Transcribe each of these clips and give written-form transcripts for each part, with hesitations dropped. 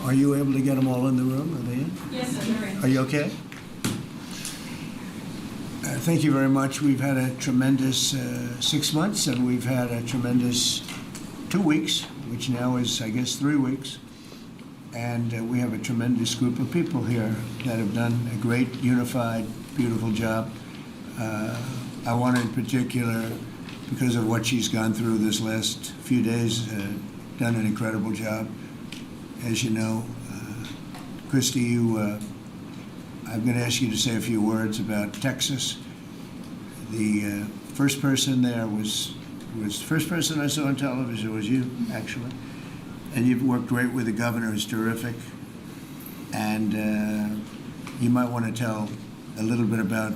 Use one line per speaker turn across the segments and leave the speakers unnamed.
Are you able to get them all in the room? Are they in?
Yes, sir.
Are you okay? Thank you very much. We've had a tremendous 6 months, and we've had a tremendous 2 weeks, which now is, I guess, 3 weeks. And we have a tremendous group of people here that have done a great, unified, beautiful job. I want to, in particular, because of what she's gone through this last few days, done an incredible job. As you know, Christy, I'm going to ask you to say a few words about Texas. The first person there was the first person I saw on television was you, actually. And you've worked great with the governor, who's terrific. And you might want to tell a little bit about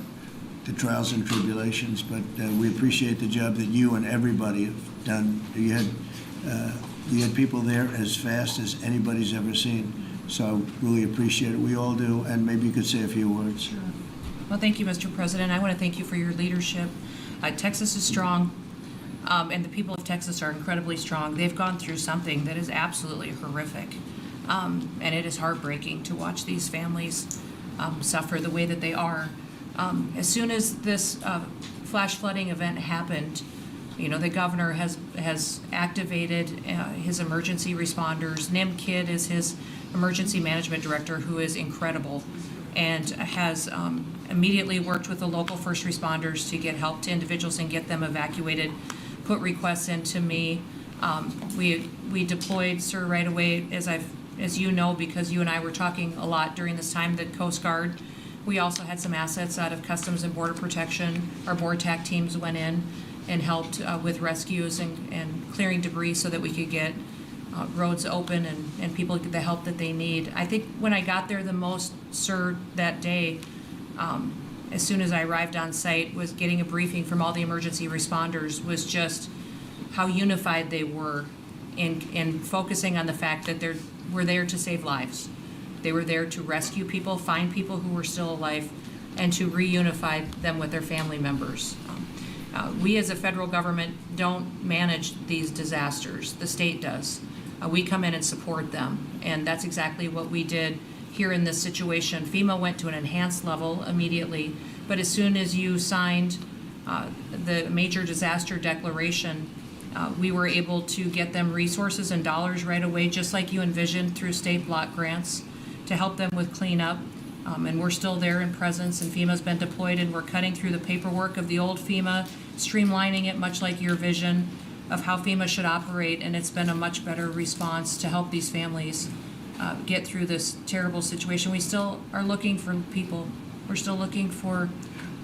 the trials and tribulations, but we appreciate the job that you and everybody have done. You had people there as fast as anybody's ever seen. So I really appreciate it. We all do. And maybe you could say a few words.
Sure. Well, thank you, Mr. President. I want to thank you for your leadership. Texas is strong, and the people of Texas are incredibly strong. They've gone through something that is absolutely horrific, and it is heartbreaking to watch these families suffer the way that they are. As soon as this flash flooding event happened, you know, the governor has activated his emergency responders. Nim Kidd is his emergency management director, who is incredible, and has immediately worked with the local first responders to get help to individuals and get them evacuated, put requests in to me. We deployed, sir, right away, as you know, because you and I were talking a lot during this time, the Coast Guard. We also had some assets out of Customs and Border Protection. Our board TAC teams went in and helped with rescues and clearing debris so that we could get roads open and people get the help that they need. I think when I got there the most, sir, that day, as soon as I arrived on site, was getting a briefing from all the emergency responders, was just how unified they were in focusing on the fact that we're there to save lives. They were there to rescue people, find people who were still alive, and to reunify them with their family members. We as a federal government don't manage these disasters. The state does. We come in and support them, and that's exactly what we did here in this situation. FEMA went to an enhanced level immediately, but as soon as you signed the major disaster declaration, we were able to get them resources and dollars right away, just like you envisioned, through state block grants to help them with cleanup. And we're still there in presence, and FEMA's been deployed, and we're cutting through the paperwork of the old FEMA, streamlining it much like your vision of how FEMA should operate, and it's been a much better response to help these families get through this terrible situation. We still are looking for people. We're still looking for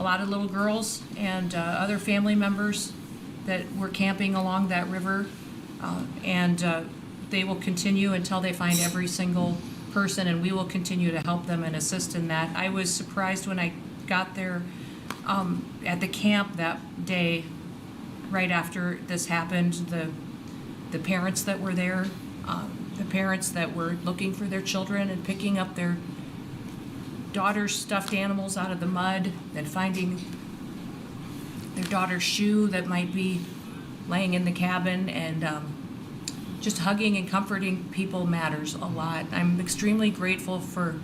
a lot of little girls and other family members that were camping along that river, and they will continue until they find every single person, and we will continue to help them and assist in that. I was surprised when I got there at the camp that day, right after this happened, the parents that were there, the parents that were looking for their children and picking up their daughter's stuffed animals out of the mud and finding their daughter's shoe that might be laying in the cabin, and just hugging and comforting people matters a lot. I'm extremely grateful for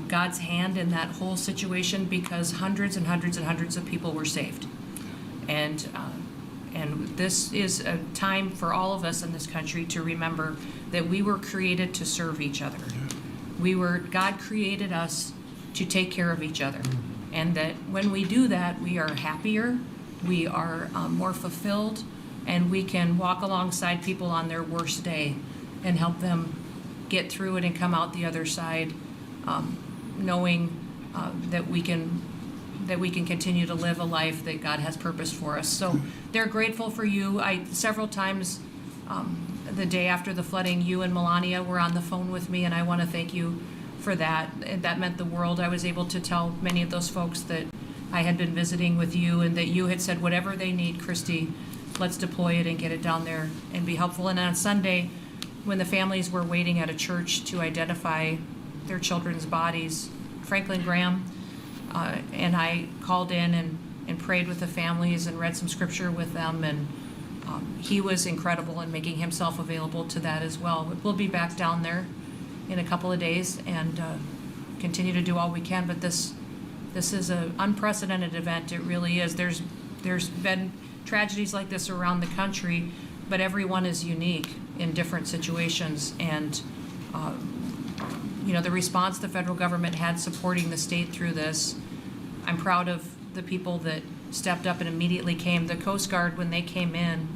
God's hand in that whole situation, because hundreds and hundreds and hundreds of people were saved. And this is a time for all of us in this country to remember that we were created to serve each other. God created us to take care of each other. And that when we do that, we are happier, we are more fulfilled, and we can walk alongside people on their worst day and help them get through it and come out the other side, knowing that we can continue to live a life that God has purposed for us. So they're grateful for you. Several times the day after the flooding, you and Melania were on the phone with me, and I want to thank you for that. That meant the world. I was able to tell many of those folks that I had been visiting with you, and that you had said, whatever they need, Christy, let's deploy it and get it down there and be helpful. And on Sunday, when the families were waiting at a church to identify their children's bodies, Franklin Graham and I called in and prayed with the families and read some scripture with them, and he was incredible in making himself available to that as well. We'll be back down there in a couple of days and continue to do all we can. But this is an unprecedented event. It really is. There's been tragedies like this around the country, but everyone is unique in different situations. And the response the federal government had supporting the state through this, I'm proud of the people that stepped up and immediately came. The Coast Guard, when they came in,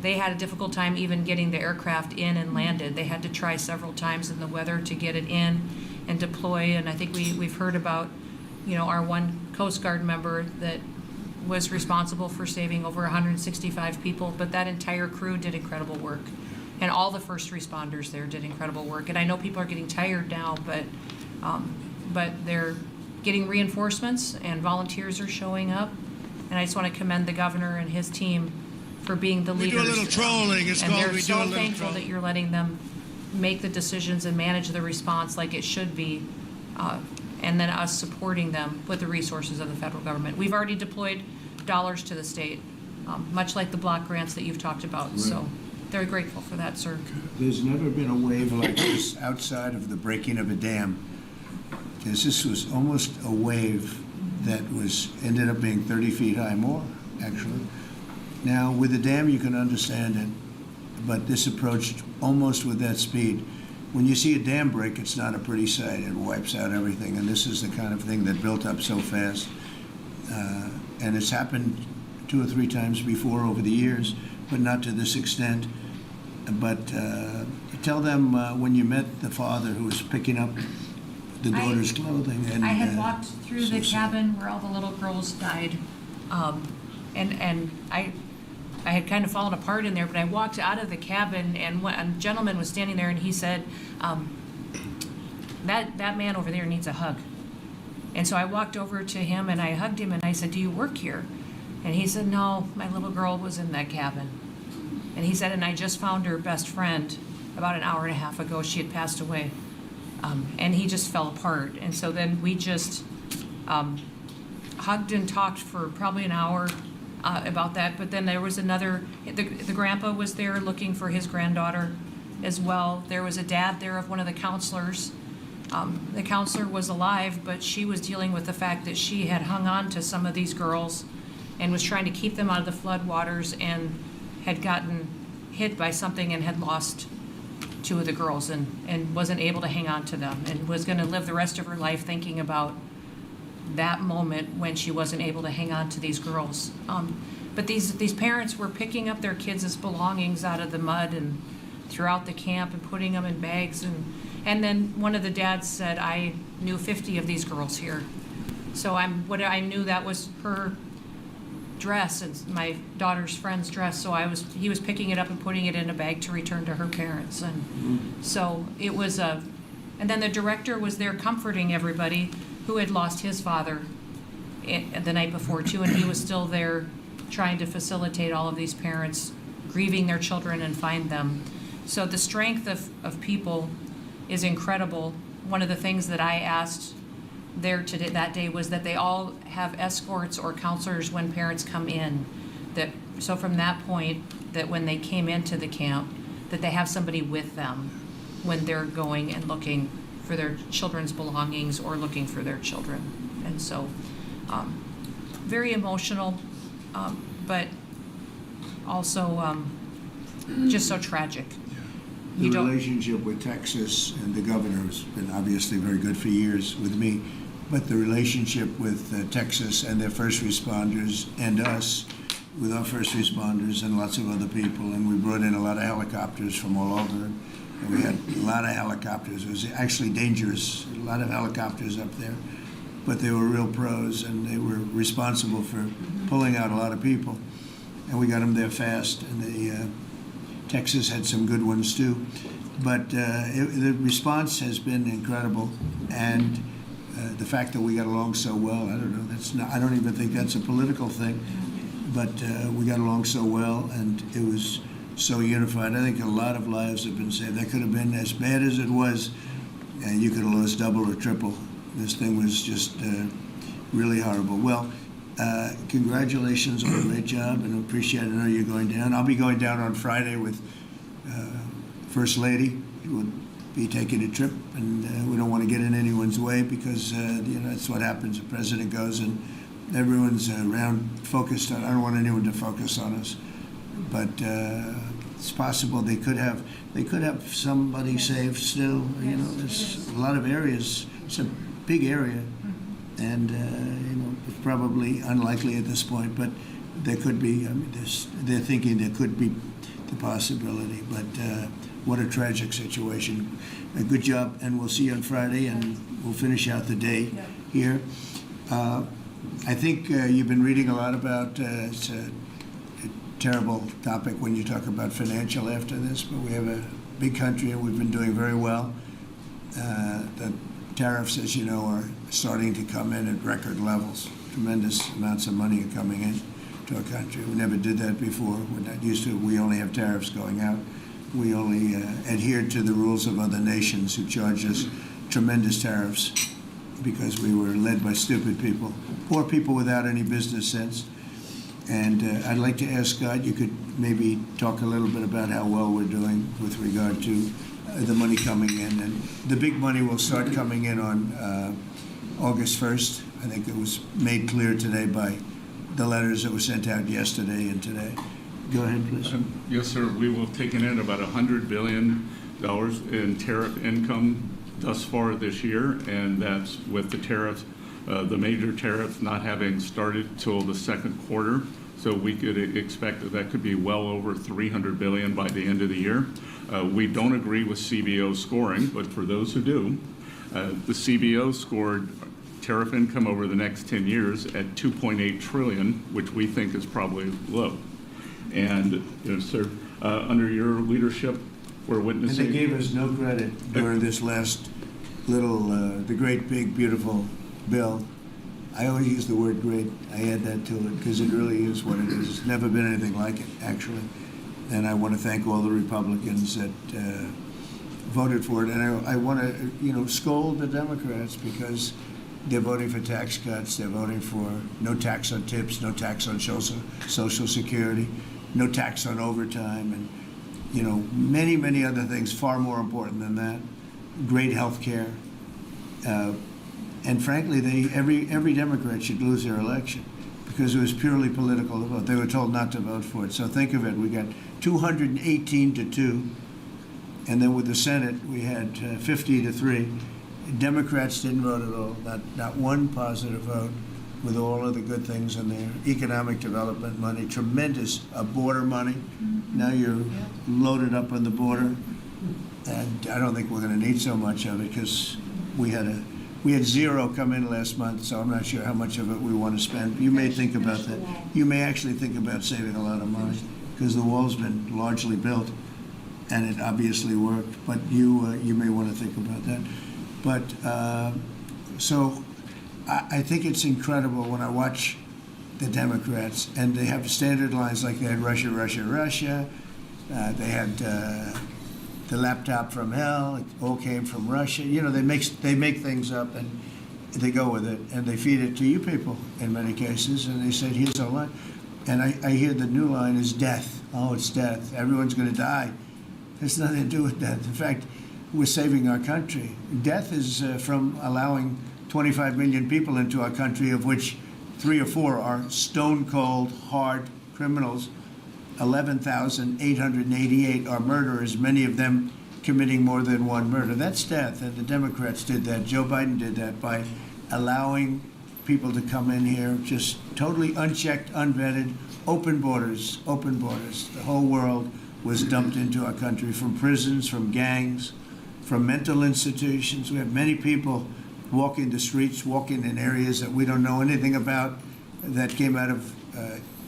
they had a difficult time even getting the aircraft in and landed. They had to try several times in the weather to get it in and deploy. And I think we've heard about, our one Coast Guard member that was responsible for saving over 165 people, but that entire crew did incredible work. And all the first responders there did incredible work. And I know people are getting tired now, but they're getting reinforcements and volunteers are showing up. And I just want to commend the governor and his team for being the leaders.
We do a little trolling. It's
and
called
they're
we do a
so
little
thankful
trolling.
that you're letting them make the decisions and manage the response like it should be. And then us supporting them with the resources of the federal government. We've already deployed dollars to the state, much like the block grants that you've talked about.
Right.
So very grateful for that, sir.
There's never been a wave like this outside of the breaking of a dam. Because this was almost a wave that ended up being 30 feet high, more actually. Now with the dam you can understand it, but this approached almost with that speed. When you see a dam break, it's not a pretty sight. It wipes out everything, and this is the kind of thing that built up so fast. And it's happened 2 or 3 times before over the years, but not to this extent. But tell them when you met the father who was picking up the daughter's clothing. And
I had walked through
so
the
sad.
cabin where all the little girls died, and I had kind of fallen apart in there. But I walked out of the cabin, and a gentleman was standing there, and he said, "That man over there needs a hug." And so I walked over to him and I hugged him and I said, "Do you work here?" And he said, "No, my little girl was in that cabin." And he said, "And I just found her best friend about an hour and a half ago. She had passed away." And he just fell apart. And so then we just hugged and talked for probably an hour about that. But then there was the grandpa was there looking for his granddaughter as well. There was a dad there of one of the counselors. The counselor was alive, but she was dealing with the fact that she had hung on to some of these girls and was trying to keep them out of the floodwaters and had gotten hit by something and had lost 2 of the girls and wasn't able to hang on to them and was going to live the rest of her life thinking about that moment when she wasn't able to hang on to these girls. But these parents were picking up their kids' belongings out of the mud and throughout the camp and putting them in bags. And then one of the dads said, "I knew 50 of these girls here." So I knew that was her dress and my daughter's friend's dress. So he was picking it up and putting it in a bag to return to her parents. And so it was and then the director was there comforting everybody who had lost his father the night before too. And he was still there trying to facilitate all of these parents grieving their children and find them. So the strength of people is incredible. One of the things that I asked there that day was that they all have escorts or counselors when parents come in. So from that point, that when they came into the camp, that they have somebody with them when they're going and looking for their children's belongings or looking for their children. And so very emotional, but also just so tragic.
The relationship with Texas and the governor has been obviously very good for years with me, but the relationship with Texas and their first responders and us with our first responders and lots of other people, and we brought in a lot of helicopters from all over. And we had a lot of helicopters. It was actually dangerous, a lot of helicopters up there, but they were real pros and they were responsible for pulling out a lot of people. And we got them there fast, and Texas had some good ones too, but the response has been incredible, and the fact that we got along so well, I don't even think that's a political thing, but we got along so well, and it was so unified. I think a lot of lives have been saved. That could have been as bad as it was, and you could have lost double or triple. This thing was just really horrible. Well, congratulations on a great job, and I appreciate it. I know you're going down. I'll be going down on Friday with First Lady would be taking a trip, and we don't want to get in anyone's way because that's what happens. The president goes and everyone's around focused on. I don't want anyone to focus on us, but it's possible they could have somebody saved still. There's a lot of areas. It's a big area, and it's probably unlikely at this point, but there could be. They're thinking there could be the possibility, but what a tragic situation. A good job, and we'll see you on Friday, and we'll finish out the day here. I think you've been reading a lot about it's a terrible topic when you talk about financial after this, but we have a big country and we've been doing very well. The tariffs, as you know, are starting to come in at record levels. Tremendous amounts of money are coming in to our country. We never did that before. We're not used to it. We only have tariffs going out. We only adhered to the rules of other nations who charged us tremendous tariffs because we were led by stupid people or people without any business sense. And I'd like to ask Scott, you could maybe talk a little bit about how well we're doing with regard to the money coming in. And the big money will start coming in on August 1st. I think it was made clear today by the letters that were sent out yesterday and today. Go ahead, please.
Yes, sir. We will have taken in about $100 billion in tariff income thus far this year, and that's with the tariffs, the major tariffs not having started till the second quarter. So we could expect that could be well over $300 billion by the end of the year. We don't agree with CBO scoring, but for those who do, the CBO scored tariff income over the next 10 years at $2.8 trillion, which we think is probably low. And, sir, under your leadership, we're witnessing.
And they gave us no credit during this last little, the great, big, beautiful bill. I always use the word great. I add that to it because it really is what it is. It's never been anything like it, actually. And I want to thank all the Republicans that voted for it. And I want to, scold the Democrats because they're voting for tax cuts. They're voting for no tax on tips, no tax on Social Security, no tax on overtime, and many, many other things far more important than that. Great health care. And frankly, every Democrat should lose their election because it was purely political to vote. They were told not to vote for it. So think of it. We got 218 to 2. And then with the Senate, we had 50 to 3. Democrats didn't vote at all. Not one positive vote with all of the good things in there. Economic development money, tremendous border money. Now you're loaded up on the border. And I don't think we're going to need so much of it because we had zero come in last month, so I'm not sure how much of it we want to spend. You may think about that. You may actually think about saving a lot of money because the wall's been largely built, and it obviously worked. But you may want to think about that. But so I think it's incredible when I watch the Democrats, and they have standard lines like they had Russia, Russia, Russia. They had the laptop from hell. It all came from Russia. They make things up and they go with it and they feed it to you people in many cases. And they said, "Here's our line," and I hear the new line is death. Oh, it's death. Everyone's going to die. There's nothing to do with death. In fact, we're saving our country. Death is from allowing 25 million people into our country, of which 3 or 4 are stone cold, hard criminals. 11,888 are murderers, many of them committing more than one murder. That's death, and the Democrats did that. Joe Biden did that by allowing people to come in here just totally unchecked, unvetted, open borders, open borders. The whole world was dumped into our country from prisons, from gangs, from mental institutions. We have many people walking the streets, walking in areas that we don't know anything about that came out of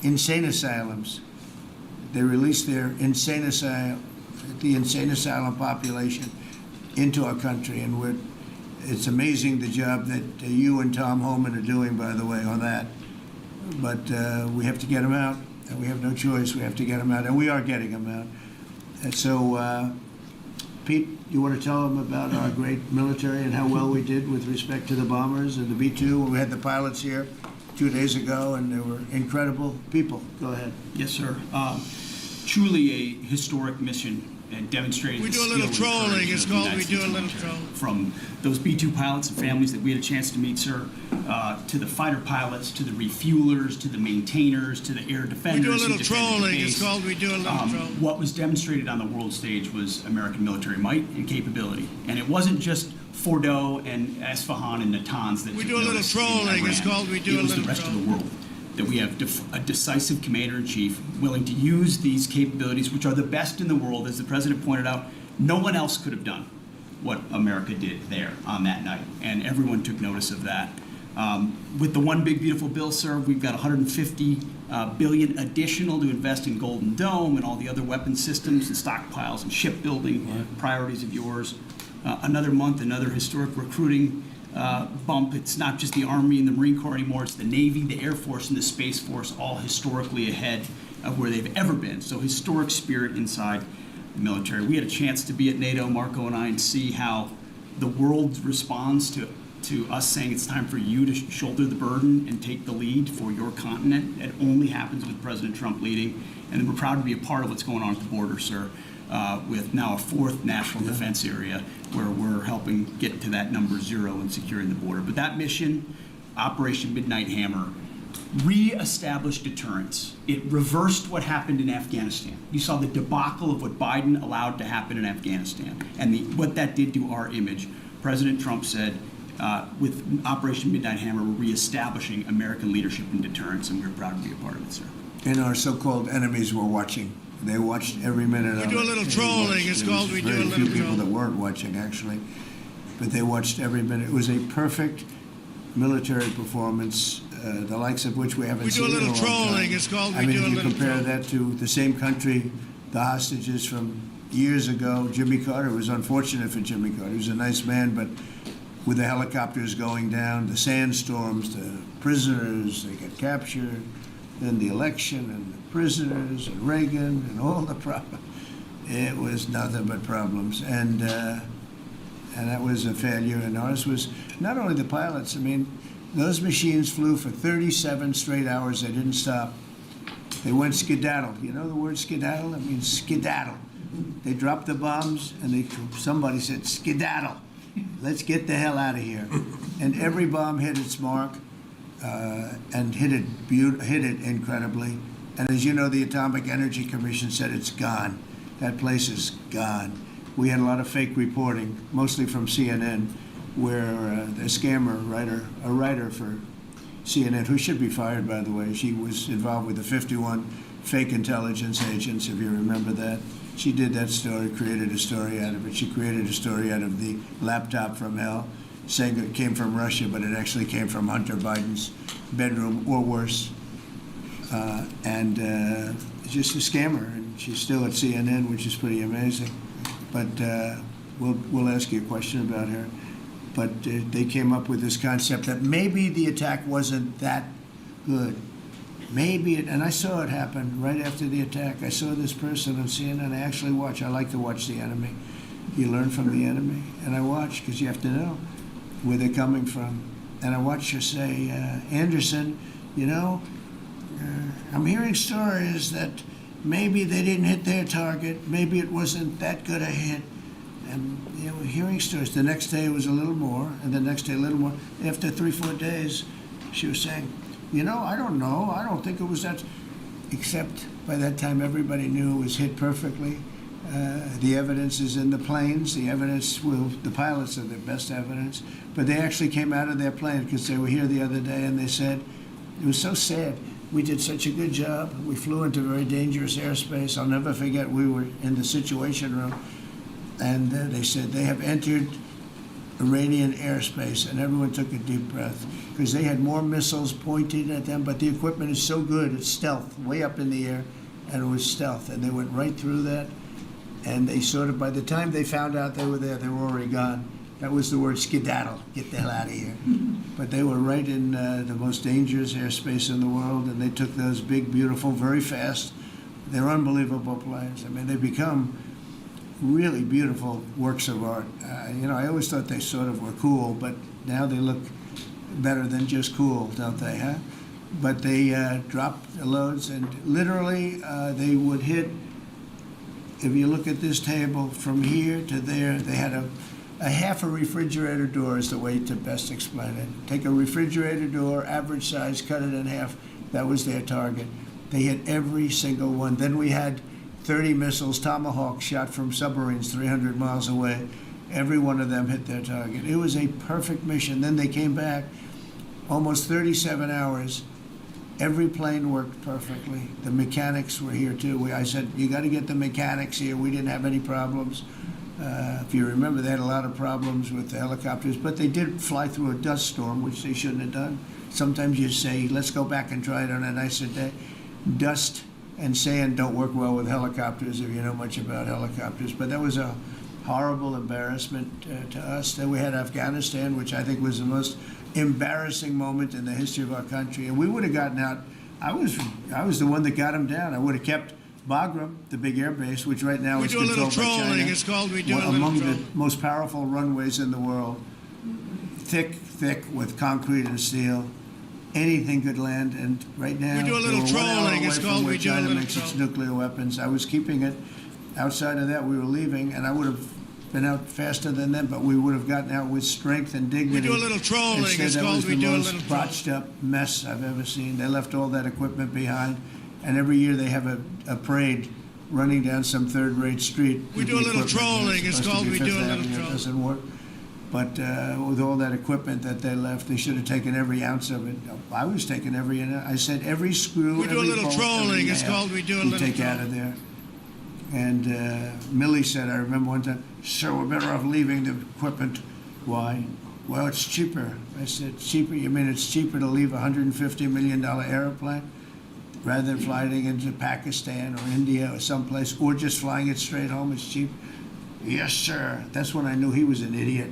insane asylums. They released their the insane asylum population into our country, and it's amazing the job that you and Tom Homan are doing, by the way, on that. But we have to get them out, and we have no choice. We have to get them out, and we are getting them out. And so, Pete, you want to tell them about our great military and how well we did with respect to the bombers and the B-2? We had the pilots here 2 days ago, and they were incredible people. Go ahead.
Yes, sir. Truly a historic mission and demonstrated
We
the
do a
skill
little
and
trolling.
courage
It's
of the
called
United
we do
States
a little
military.
trolling.
From those B-2 pilots and families that we had a chance to meet, sir, to the fighter pilots, to the refuelers, to the maintainers, to the air
We
defenders.
do a
who
little
defended the
trolling. It's
base.
called we do a little trolling.
What was demonstrated on the world stage was American military might and capability. And it wasn't just Fordo and Esfahan and Natanz that
We
took
do a little
notice in
trolling. It's
Iran.
called we do
It
a
was the
little
rest of
trolling.
the world. That we have a decisive commander-in-chief willing to use these capabilities, which are the best in the world. As the president pointed out, no one else could have done what America did there on that night, and everyone took notice of that. With the one big beautiful bill, sir, we've got 150 billion additional to invest in Golden Dome and all the other weapon systems and stockpiles and shipbuilding priorities of yours. Another month, another historic recruiting bump. It's not just the Army and the Marine Corps anymore. It's the Navy, the Air Force, and the Space Force, all historically ahead of where they've ever been. So historic spirit inside the military. We had a chance to be at NATO, Marco and I, and see how the world responds to us saying it's time for you to shoulder the burden and take the lead for your continent. It only happens with President Trump leading. And we're proud to be a part of what's going on at the border, sir, with now a fourth national defense area where we're helping get to that number 0 and securing the border. But that mission, Operation Midnight Hammer, re-established deterrence. It reversed what happened in Afghanistan. You saw the debacle of what Biden allowed to happen in Afghanistan and what that did to our image. President Trump said, with Operation Midnight Hammer, we're reestablishing American leadership and deterrence, and we're proud to be a part of it, sir.
And our so-called enemies were watching. They watched every minute of it.
We do a little
They
trolling.
watched.
It's
There
called
was
we do a
very
little
few people that
trolling.
weren't watching, actually. But they watched every minute. It was a perfect military performance, the likes of which we haven't
We do
seen
a
in
little
long
trolling.
time.
It's called
I
we
mean,
do
if
a
you
little
compare
trolling.
that to the same country, the hostages from years ago, Jimmy Carter, it was unfortunate for Jimmy Carter. He was a nice man, but with the helicopters going down, the sandstorms, the prisoners, they get captured, then the election and the prisoners and Reagan and all the problems. It was nothing but problems. And that was a failure. And ours was not only the pilots. I mean, those machines flew for 37 straight hours. They didn't stop. They went skedaddle. You know the word skedaddle? It means skedaddle. They dropped the bombs and somebody said, skedaddle. Let's get the hell out of here. And every bomb hit its mark and hit it incredibly. And as you know, the Atomic Energy Commission said it's gone. That place is gone. We had a lot of fake reporting, mostly from CNN, where a scammer a writer for CNN, who should be fired, by the way, she was involved with the 51 fake intelligence agents, if you remember that. She did that story, created a story out of it. She created a story out of the laptop from hell, saying it came from Russia, but it actually came from Hunter Biden's bedroom, or worse. Just a scammer, and she's still at CNN, which is pretty amazing. But we'll ask you a question about her. But they came up with this concept that maybe the attack wasn't that good. Maybe it, and I saw it happen right after the attack. I saw this person on CNN. I like to watch the enemy. You learn from the enemy. And I watch, because you have to know where they're coming from. And I watched her say, Anderson, I'm hearing stories that maybe they didn't hit their target. Maybe it wasn't that good a hit. And we're hearing stories. The next day it was a little more, and the next day a little more. After 3-4 days, she was saying, I don't know. I don't think it was that. Except by that time, everybody knew it was hit perfectly. The evidence is in the planes. The pilots are the best evidence. But they actually came out of their plane, because they were here the other day, and they said, it was so sad. We did such a good job. We flew into very dangerous airspace. I'll never forget, we were in the Situation Room, and they said they have entered Iranian airspace, and everyone took a deep breath, because they had more missiles pointed at them, but the equipment is so good, it's stealth, way up in the air, and it was stealth, and they went right through that, and they sort of, by the time they found out they were there, they were already gone. That was the word skedaddle, get the hell out of here. But they were right in the most dangerous airspace in the world, and they took those big, beautiful, very fast, they're unbelievable planes. I mean, they become really beautiful works of art. I always thought they sort of were cool, but now they look better than just cool, don't they, huh? But they dropped the loads, and literally they would hit if you look at this table from here to there, they had a half a refrigerator door is the way to best explain it. Take a refrigerator door, average size, cut it in half. That was their target. They hit every single one. Then we had 30 missiles, Tomahawk, shot from submarines 300 miles away. Every one of them hit their target. It was a perfect mission. Then they came back, almost 37 hours. Every plane worked perfectly. The mechanics were here too. I said, you got to get the mechanics here. We didn't have any problems. If you remember, they had a lot of problems with the helicopters, but they did fly through a dust storm, which they shouldn't have done. Sometimes you say, let's go back and try it on a nicer day. Dust and sand don't work well with helicopters if you know much about helicopters, but that was a horrible embarrassment to us. Then we had Afghanistan, which I think was the most embarrassing moment in the history of our country, and we would have gotten out. I was the one that got them down. I would have kept Bagram, the big air base, which right now is controlled by China, among the most powerful runways in the world. Thick with concrete and steel. Anything could land, and right now
We do a little
we're 1 hour
trolling.
away
It's
from
called
where
we do a
China
little
makes its
trolling.
nuclear weapons. I was keeping it. Outside of that, we were leaving, and I would have been out faster than them, but we would have gotten out with strength and dignity.
We do a little trolling.
Instead,
It's
that
called
was
we
the
do a
most
little trolling.
botched up mess I've ever seen. They left all that equipment behind, and every year they have a parade running down some third-rate street.
We
with
do a
the
little
equipment.
trolling. It's
supposed to
called
be
we do
Fifth
a little
Avenue. It
trolling.
doesn't work. But with all that equipment that they left, they should have taken every ounce of it. I was taking every ounce. I said every screw,
We do a
every
little
bolt,
trolling.
every
It's
nail
called we do a
you
little
take out of there. And Millie said, I remember one time, sir, we're better off leaving the equipment. Why? Well, it's cheaper. I said, cheaper? You mean it's cheaper to leave a $150 million airplane rather than flying into Pakistan or India or someplace, or just flying it straight home? It's cheap. Yes, sir. That's when I knew he was an idiot.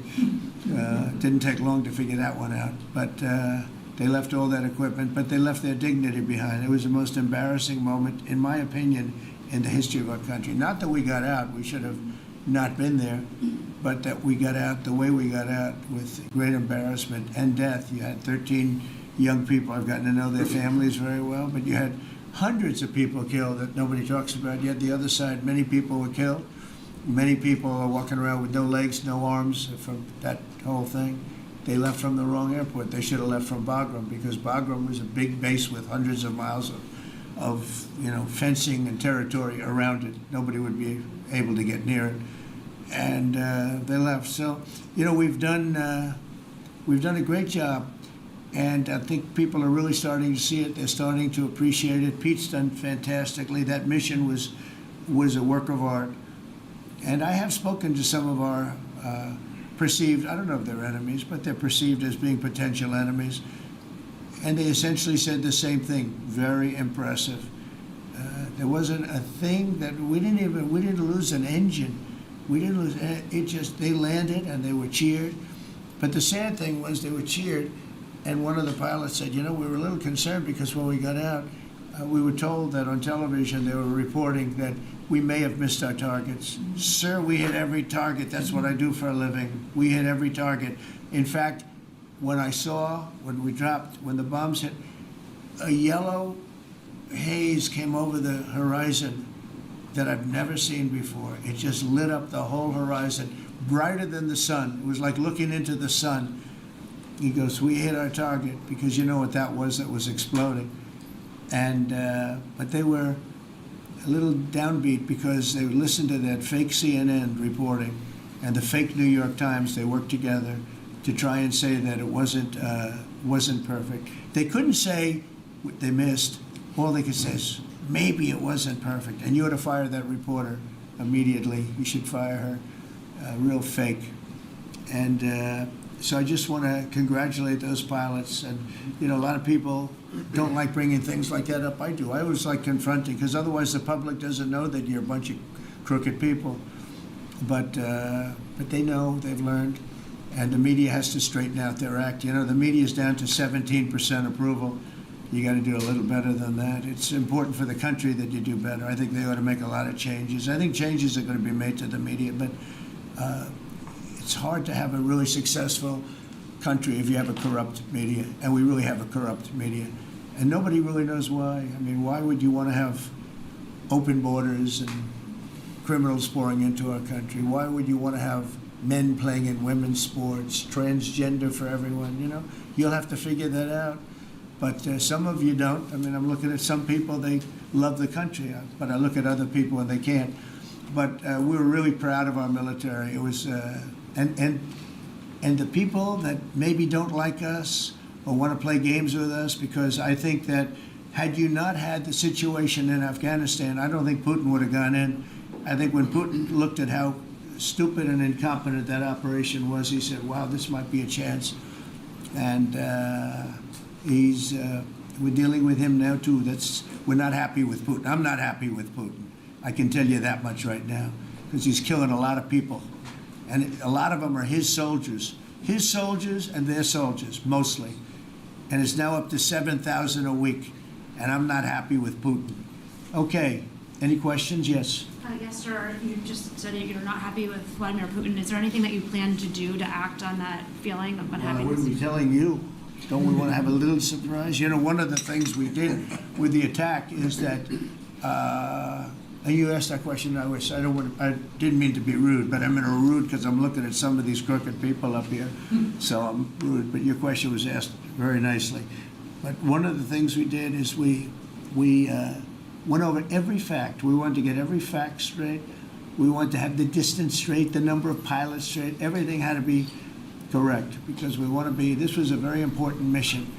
Didn't take long to figure that one out. But they left all that equipment, but they left their dignity behind. It was the most embarrassing moment, in my opinion, in the history of our country. Not that we got out. We should have not been there, but that we got out the way we got out, with great embarrassment and death. You had 13 young people. I've gotten to know their families very well, but you had hundreds of people killed that nobody talks about. Yet the other side, many people were killed. Many people are walking around with no legs, no arms from that whole thing. They left from the wrong airport. They should have left from Bagram, because Bagram was a big base with hundreds of miles of fencing and territory around it. Nobody would be able to get near it, and they left. So we've done a great job, and I think people are really starting to see it. They're starting to appreciate it. Pete's done fantastically. That mission was a work of art. And I have spoken to some of our perceived, I don't know if they're enemies, but they're perceived as being potential enemies. And they essentially said the same thing. Very impressive. There wasn't a thing that we didn't lose an engine. We didn't lose it. Just they landed and they were cheered. But the sad thing was they were cheered, and one of the pilots said, we were a little concerned because when we got out, we were told that on television they were reporting that we may have missed our targets. Sir, we hit every target. That's what I do for a living. We hit every target. In fact, when the bombs hit, a yellow haze came over the horizon that I've never seen before. It just lit up the whole horizon, brighter than the sun. It was like looking into the sun. He goes, we hit our target, because you know what that was exploding. And but they were a little downbeat because they listened to that fake CNN reporting and the fake New York Times. They worked together to try and say that it wasn't perfect. They couldn't say what they missed. All they could say is, maybe it wasn't perfect. And you ought to fire that reporter immediately. You should fire her. Real fake. And so I just want to congratulate those pilots. And, a lot of people don't like bringing things like that up. I do. I always like confronting, because otherwise the public doesn't know that you're a bunch of crooked people. But they know, they've learned, and the media has to straighten out their act. The media's down to 17% approval. You got to do a little better than that. It's important for the country that you do better. I think they ought to make a lot of changes. I think changes are going to be made to the media, but it's hard to have a really successful country if you have a corrupt media, and we really have a corrupt media. And nobody really knows why. I mean, why would you want to have open borders and criminals pouring into our country? Why would you want to have men playing in women's sports, transgender for everyone? You know, you'll have to figure that out. But some of you don't. I mean, I'm looking at some people, they love the country, but I look at other people and they can't. But we were really proud of our military. It was, and the people that maybe don't like us or want to play games with us, because I think that had you not had the situation in Afghanistan, I don't think Putin would have gone in. I think when Putin looked at how stupid and incompetent that operation was, he said, wow, this might be a chance. And we're dealing with him now too. We're not happy with Putin. I'm not happy with Putin. I can tell you that much right now, because he's killing a lot of people. And a lot of them are his soldiers and their soldiers, mostly. And it's now up to 7,000 a week. And I'm not happy with Putin. Okay, any questions? Yes.
Yes, sir. You just said you're not happy with Vladimir Putin. Is there anything that you plan to do to act on that feeling of unhappiness?
What are we telling you? Don't we want to have a little surprise? You know, one of the things we did with the attack is that, and you asked that question, I didn't mean to be rude, but I'm rude because I'm looking at some of these crooked people up here, so I'm rude, but your question was asked very nicely. But one of the things we did is we went over every fact. We wanted to get every fact straight. We wanted to have the distance straight, the number of pilots straight. Everything had to be correct, because this was a very important mission.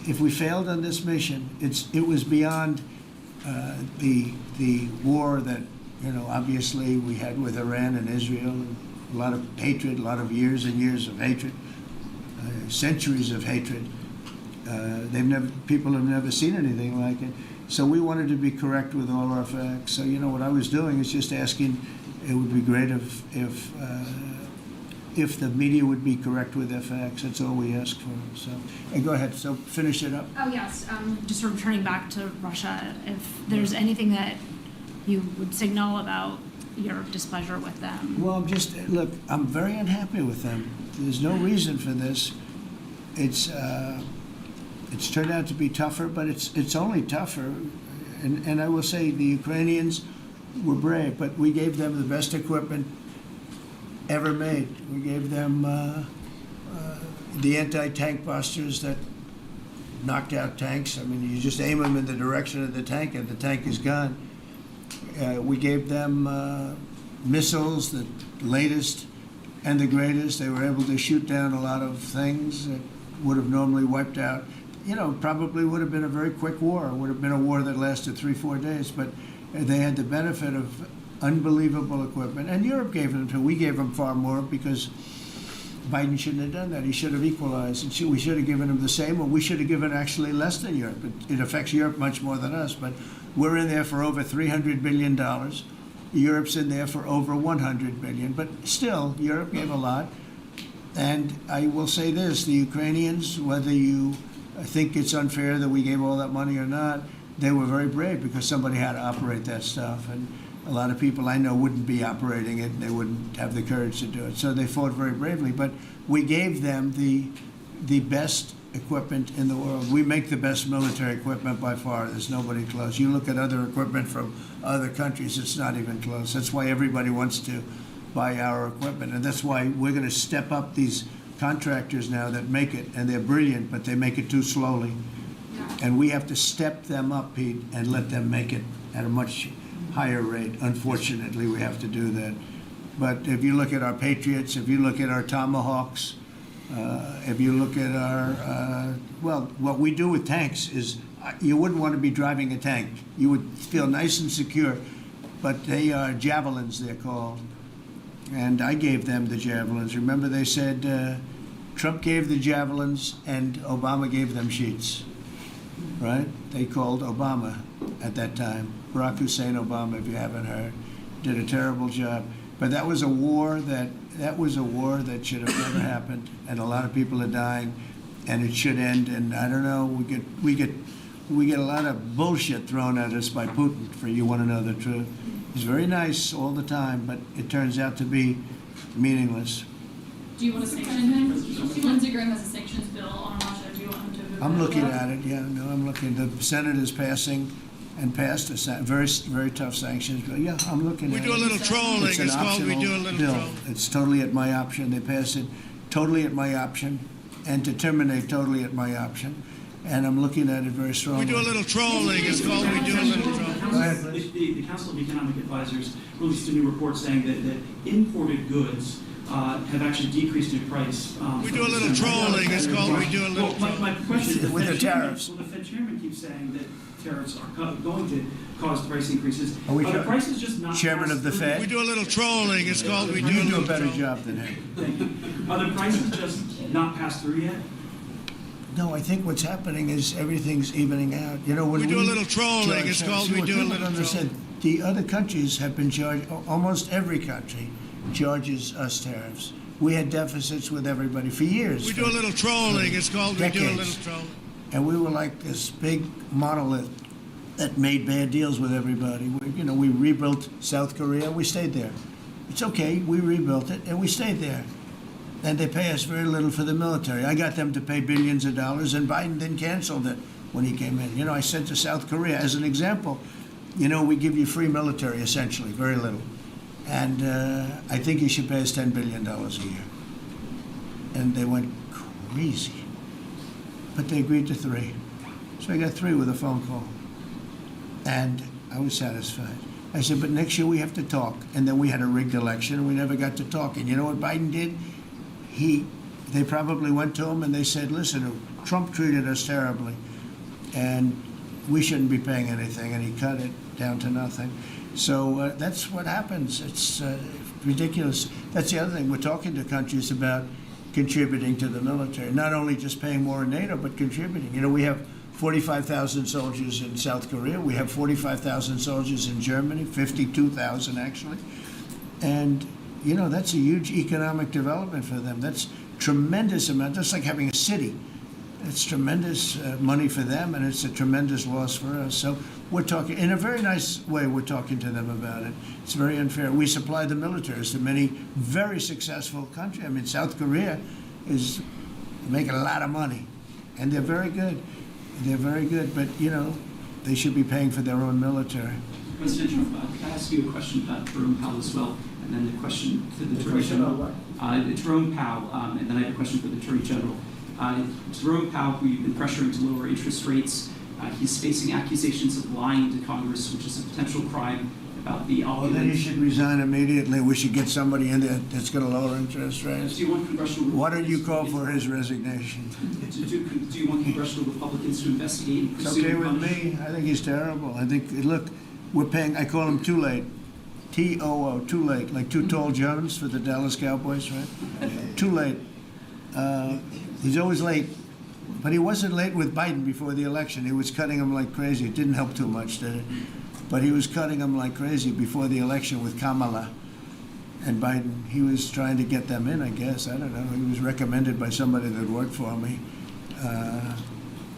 If we failed on this mission, it was beyond the war that, you know, obviously we had with Iran and Israel, a lot of hatred, a lot of years and years of hatred, centuries of hatred. People have never seen anything like it. So we wanted to be correct with all our facts. So, you know, what I was doing is just asking, it would be great if the media would be correct with their facts. That's all we ask for. So, hey, go ahead. So finish it up.
Oh, yes. Just sort of turning back to Russia, if there's anything that you would signal about your displeasure with them.
Well, look, I'm very unhappy with them. There's no reason for this. It's turned out to be tougher, but it's only tougher. And I will say the Ukrainians were brave, but we gave them the best equipment ever made. We gave them the anti-tank busters that knocked out tanks. I mean, you just aim them in the direction of the tank and the tank is gone. We gave them missiles, the latest and the greatest. They were able to shoot down a lot of things that would have normally wiped out. You know, probably would have been a very quick war. It would have been a war that lasted 3-4 days, but they had the benefit of unbelievable equipment. And Europe gave them too. We gave them far more because Biden shouldn't have done that. He should have equalized. And we should have given him the same, or we should have given actually less than Europe. It affects Europe much more than us, but we're in there for over $300 billion. Europe's in there for over $100 billion. But still, Europe gave a lot. And I will say this, the Ukrainians, whether you think it's unfair that we gave all that money or not, they were very brave because somebody had to operate that stuff. And a lot of people I know wouldn't be operating it. They wouldn't have the courage to do it. So they fought very bravely. But we gave them the best equipment in the world. We make the best military equipment by far. There's nobody close. You look at other equipment from other countries, it's not even close. That's why everybody wants to buy our equipment. And that's why we're going to step up these contractors now that make it. And they're brilliant, but they make it too slowly. And we have to step them up, Pete, and let them make it at a much higher rate. Unfortunately, we have to do that. But if you look at our Patriots, if you look at our Tomahawks, if you look at our, well, what we do with tanks is you wouldn't want to be driving a tank. You would feel nice and secure. But they are javelins, they're called. And I gave them the javelins. Remember they said Trump gave the javelins and Obama gave them sheets, right? They called Obama at that time. Barack Hussein Obama, if you haven't heard, did a terrible job. But that was a war that should have never happened, and a lot of people are dying, and it should end. And I don't know, we get a lot of bullshit thrown at us by Putin. For you want to know the truth, he's very nice all the time, but it turns out to be meaningless.
Do you want to sanction him? Lindsey Graham has a sanctions bill on Russia. Do you want him to?
I'm looking at it. Yeah, no, I'm looking. The Senate is passing and passed very tough sanctions. But yeah, I'm looking at it.
We do a little trolling.
It's an
It's called we do a
optional
little
bill.
trolling.
It's totally at my option. They passed it totally at my option, and to terminate totally at my option. And I'm looking at it very strongly.
We do a little trolling. It's called we do a little trolling.
Go ahead, please.
The Council of Economic Advisors released a new report saying that imported goods have actually decreased in price.
We do a little trolling. It's called we do a little
Well, my
trolling.
question is,
With the tariffs.
Well, the Fed chairman keeps saying that tariffs are going to cause price increases.
Are we
the prices just not
Chairman of the
passed through?
Fed?
We do a little trolling. It's called we do a
You do a
little
better
trolling.
job than him.
Thank you. Are the prices just not passed through yet?
No, I think what's happening is everything's evening out. You know, when
We do a little trolling. It's called we
what
do a
people
little
don't understand, the other countries have been charged, almost every country charges us tariffs. We had deficits with everybody for years.
We do a little trolling. It's called we do a
Decades.
little trolling.
And we were like this big monolith that made bad deals with everybody. We rebuilt South Korea, we stayed there. It's okay, we rebuilt it, and we stayed there. And they pay us very little for the military. I got them to pay billions of dollars, and Biden then canceled it when he came in. I said to South Korea, as an example, we give you free military, essentially, very little. And I think you should pay us $10 billion a year. And they went crazy. But they agreed to 3. So I got 3 with a phone call. And I was satisfied. I said, but next year we have to talk. And then we had a rigged election, and we never got to talk. And you know what Biden did? They probably went to him and they said, listen, Trump treated us terribly, and we shouldn't be paying anything. And he cut it down to nothing. So that's what happens. It's ridiculous. That's the other thing. We're talking to countries about contributing to the military, not only just paying more in NATO, but contributing. We have 45,000 soldiers in South Korea. We have 45,000 soldiers in Germany, 52,000 actually. And, that's a huge economic development for them. That's tremendous amount, just like having a city. It's tremendous money for them, and it's a tremendous loss for us. So we're talking, in a very nice way, we're talking to them about it. It's very unfair. We supply the militaries to many very successful countries. I mean, South Korea is making a lot of money, and they're very good. They're very good, but, they should be paying for their own military.
President Trump, could I ask you a question about Jerome Powell as well? And then the question to the Attorney General. Jerome Powell, and then I have a question for the Attorney General. Jerome Powell, who you've been pressuring to lower interest rates, he's facing accusations of lying to Congress, which is a potential crime about the
Oh, then he should resign immediately. We should get somebody in there that's going to lower interest rates.
Do you want congressional
Why don't you call
Republicans-
for his resignation?
Do you want congressional Republicans to investigate and
It's
pursue
okay
and
with
punish?
me. I think he's terrible. I think, look, we're paying, I call him too late. T-O-O, too late. Like Too Tall Jones for the Dallas Cowboys, right? Too late. He's always late. But he wasn't late with Biden before the election. He was cutting him like crazy. It didn't help too much, did it? But he was cutting him like crazy before the election with Kamala and Biden. He was trying to get them in, I guess. I don't know. He was recommended by somebody that worked for me.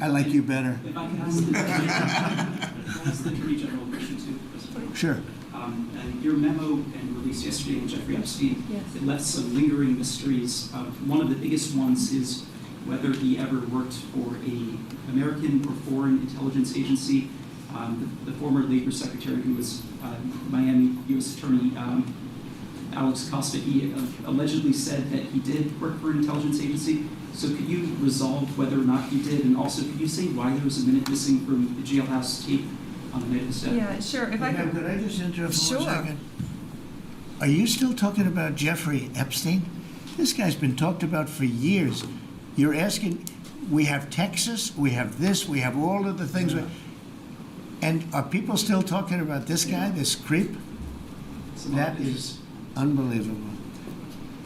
I like you better.
If I could ask the Attorney General a question too, President.
Sure.
And your memo and release yesterday with Jeffrey Epstein, it left some lingering mysteries. One of the biggest ones is whether he ever worked for an American or foreign intelligence agency. The former Labor Secretary, who was Miami U.S. Attorney Alex Costa, he allegedly said that he did work for an intelligence agency. So could you resolve whether or not he did? And also, could you say why there was a minute missing from the jailhouse tape on the night of the death?
Yeah, sure. If I
Ma'am,
could,
could I just interrupt for
Sure.
1 second? Are you still talking about Jeffrey Epstein? This guy's been talked about for years. You're asking, we have Texas, we have this, we have all of the things. And are people still talking about this guy, this creep? That is unbelievable.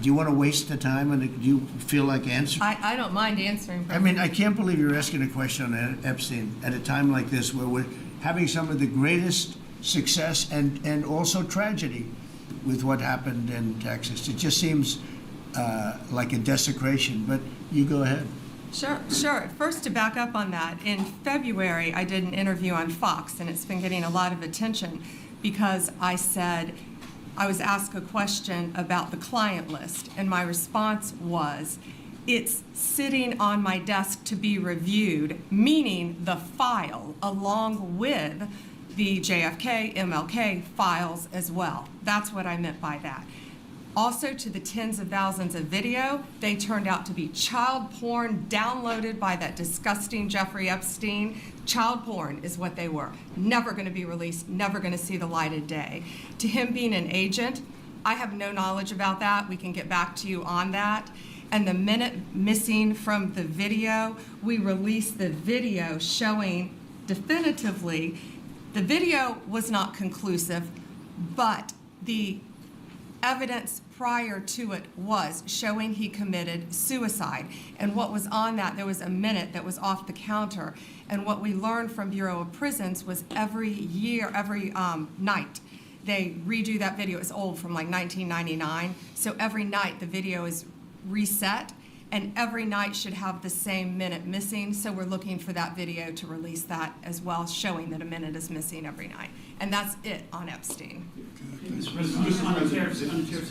Do you want to waste the time, and do you feel like answering?
I don't mind answering.
I mean, I can't believe you're asking a question on Epstein at a time like this where we're having some of the greatest success and also tragedy with what happened in Texas. It just seems like a desecration, but you go ahead.
Sure. First, to back up on that, in February, I did an interview on Fox, and it's been getting a lot of attention because I said, I was asked a question about the client list, and my response was, it's sitting on my desk to be reviewed, meaning the file, along with the JFK, MLK files as well. That's what I meant by that. Also, to the tens of thousands of video, they turned out to be child porn downloaded by that disgusting Jeffrey Epstein. Child porn is what they were. Never going to be released, never going to see the light of day. To him being an agent, I have no knowledge about that. We can get back to you on that. And the minute missing from the video, we released the video showing definitively the video was not conclusive, but the evidence prior to it was showing he committed suicide. And what was on that, there was a minute that was off the counter. And what we learned from Bureau of Prisons was every year, every night, they redo that video. It's old, from like 1999. So every night the video is reset, and every night should have the same minute missing. So we're looking for that video to release that as well, showing that a minute is missing every night. And that's it on Epstein.
Mr. President, just on the tariffs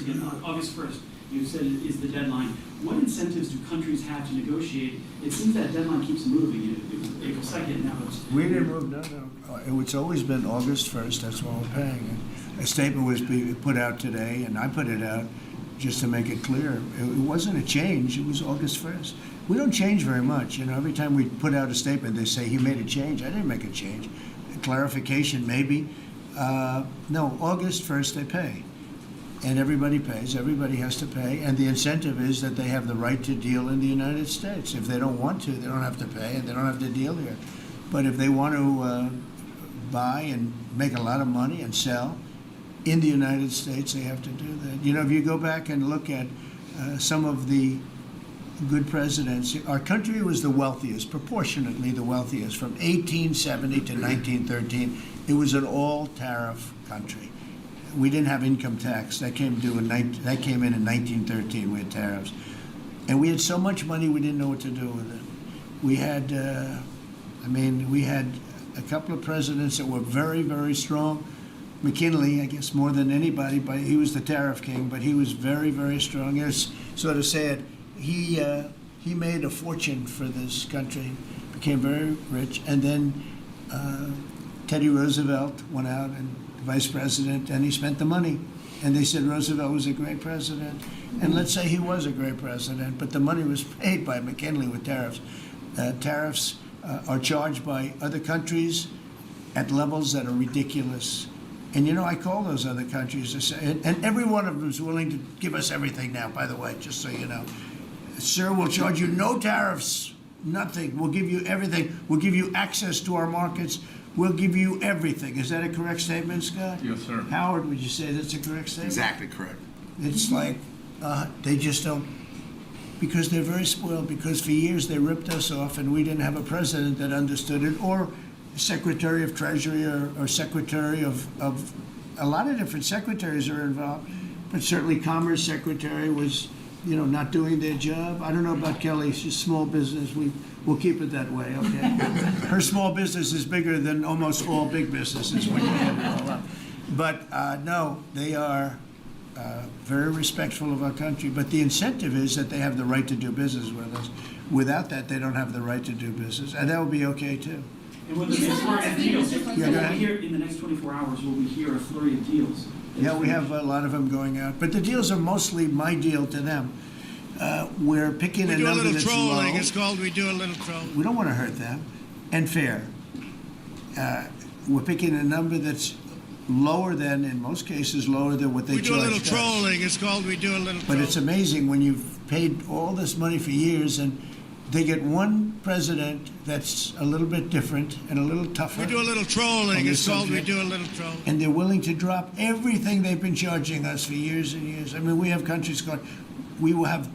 again, August 1st, you said is the deadline. What incentives do countries have to negotiate? It seems that deadline keeps moving. It was April 2nd, now it's...
We didn't move, no. It's always been August 1st, that's what we're paying. A statement was put out today, and I put it out just to make it clear. It wasn't a change, it was August 1st. We don't change very much. Every time we put out a statement, they say he made a change. I didn't make a change. A clarification, maybe. No, August 1st they pay. And everybody pays, everybody has to pay, and the incentive is that they have the right to deal in the United States. If they don't want to, they don't have to pay, and they don't have to deal here. But if they want to buy and make a lot of money and sell in the United States, they have to do that. If you go back and look at some of the good presidents, our country was the wealthiest, proportionately the wealthiest, from 1870 to 1913. It was an all-tariff country. We didn't have income tax. That came in in 1913. We had tariffs. And we had so much money we didn't know what to do with it. We had, we had a couple of presidents that were very, very strong. McKinley, I guess more than anybody, but he was the tariff king, but he was very, very strong. As sort of said, he made a fortune for this country, became very rich, and then Teddy Roosevelt went out and vice president, and he spent the money. And they said Roosevelt was a great president. And let's say he was a great president, but the money was paid by McKinley with tariffs. Tariffs are charged by other countries at levels that are ridiculous. And I call those other countries to say, and every one of them is willing to give us everything now, by the way, just so you know. Sir, we'll charge you no tariffs, nothing. We'll give you everything. We'll give you access to our markets. We'll give you everything. Is that a correct statement, Scott?
Yes, sir.
Howard, would you say that's a correct statement?
Exactly correct.
It's like they just don't, because they're very spoiled, because for years they ripped us off and we didn't have a president that understood it, or Secretary of Treasury or Secretary of a lot of different secretaries are involved, but certainly Commerce Secretary was, not doing their job. I don't know about Kelly, she's small business. We'll keep it that way, okay? Her small business is bigger than almost all big businesses when you add it all up. But no, they are very respectful of our country. But the incentive is that they have the right to do business with us. Without that, they don't have the right to do business, and that would be okay too.
And when the flurry of deals,
Yeah, go ahead.
in the next 24 hours, will we hear a flurry of deals?
Yeah, we have a lot of them going out, but the deals are mostly my deal to them. We're picking
We
a
do a
number
little
that's
trolling.
low.
It's called we do a little trolling.
We don't want to hurt them, and fair. We're picking a number that's lower than, in most cases, lower than what they
We
charge
do a little
us.
trolling. It's called we do a little
But
trolling.
it's amazing when you've paid all this money for years and they get one president that's a little bit different and a little tougher.
We do a little trolling.
on
It's
this
called we
subject.
do a little trolling.
And they're willing to drop everything they've been charging us for years and years. I mean, we have countries going, we will have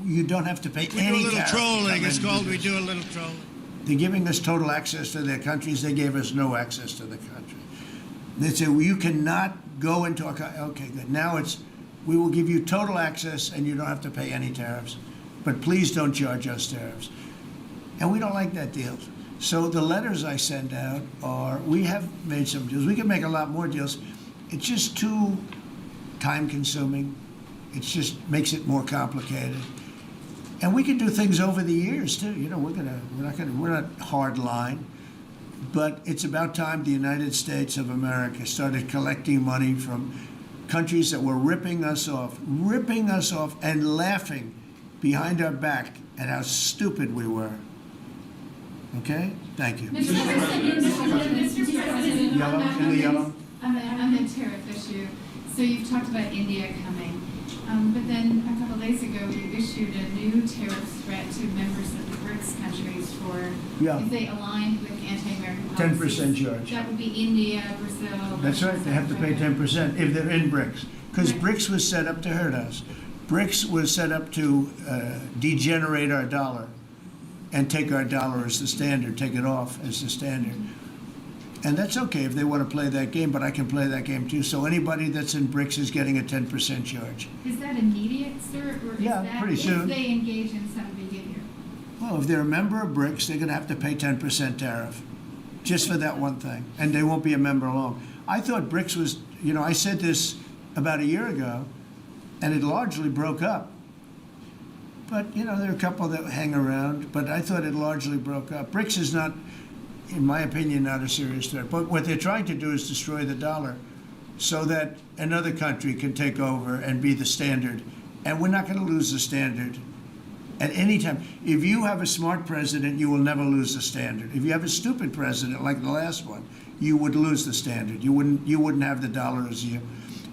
you don't have to pay
We do a
any
little
tariff.
trolling. It's
Come in
called
and
we
do
do a little trolling.
They're giving us total access to their countries. They gave us no access to the country. They say, well, you cannot go into our country. Okay, good. Now we will give you total access and you don't have to pay any tariffs. But please don't charge us tariffs. And we don't like that deal. So the letters I send out are, we have made some deals. We can make a lot more deals. It's just too time consuming. It just makes it more complicated. And we can do things over the years too. We're not hard line. But it's about time the United States of America started collecting money from countries that were ripping us off and laughing behind our back at how stupid we were. Okay? Thank you.
Mr. President,
Yellow, in the yellow.
on the tariff issue, so you've talked about India coming, but then a couple days ago, you issued a new tariff threat to members of the BRICS countries for
Yeah.
if they aligned with anti-American policies.
10% charge.
That would be India, Brazil.
That's
Russia,
right, they have to
South
pay
Korea.
10% if they're in BRICS. Because
Right.
BRICS was set up to hurt us. BRICS was set up to degenerate our dollar and take our dollar as the standard, take it off as the standard. And that's okay if they want to play that game, but I can play that game too. So anybody that's in BRICS is getting a 10% charge.
Is that immediate, sir, or is
Yeah,
that
pretty soon.
if they engage in some behavior?
Well, if they're a member of BRICS, they're going to have to pay 10% tariff just for that one thing. And they won't be a member long. I thought BRICS was, I said this about a year ago, and it largely broke up. But, there are a couple that hang around, but I thought it largely broke up. BRICS is not, in my opinion, not a serious threat. But what they're trying to do is destroy the dollar so that another country can take over and be the standard. And we're not going to lose the standard at any time. If you have a smart president, you will never lose the standard. If you have a stupid president like the last one, you would lose the standard. You wouldn't have the dollar as you.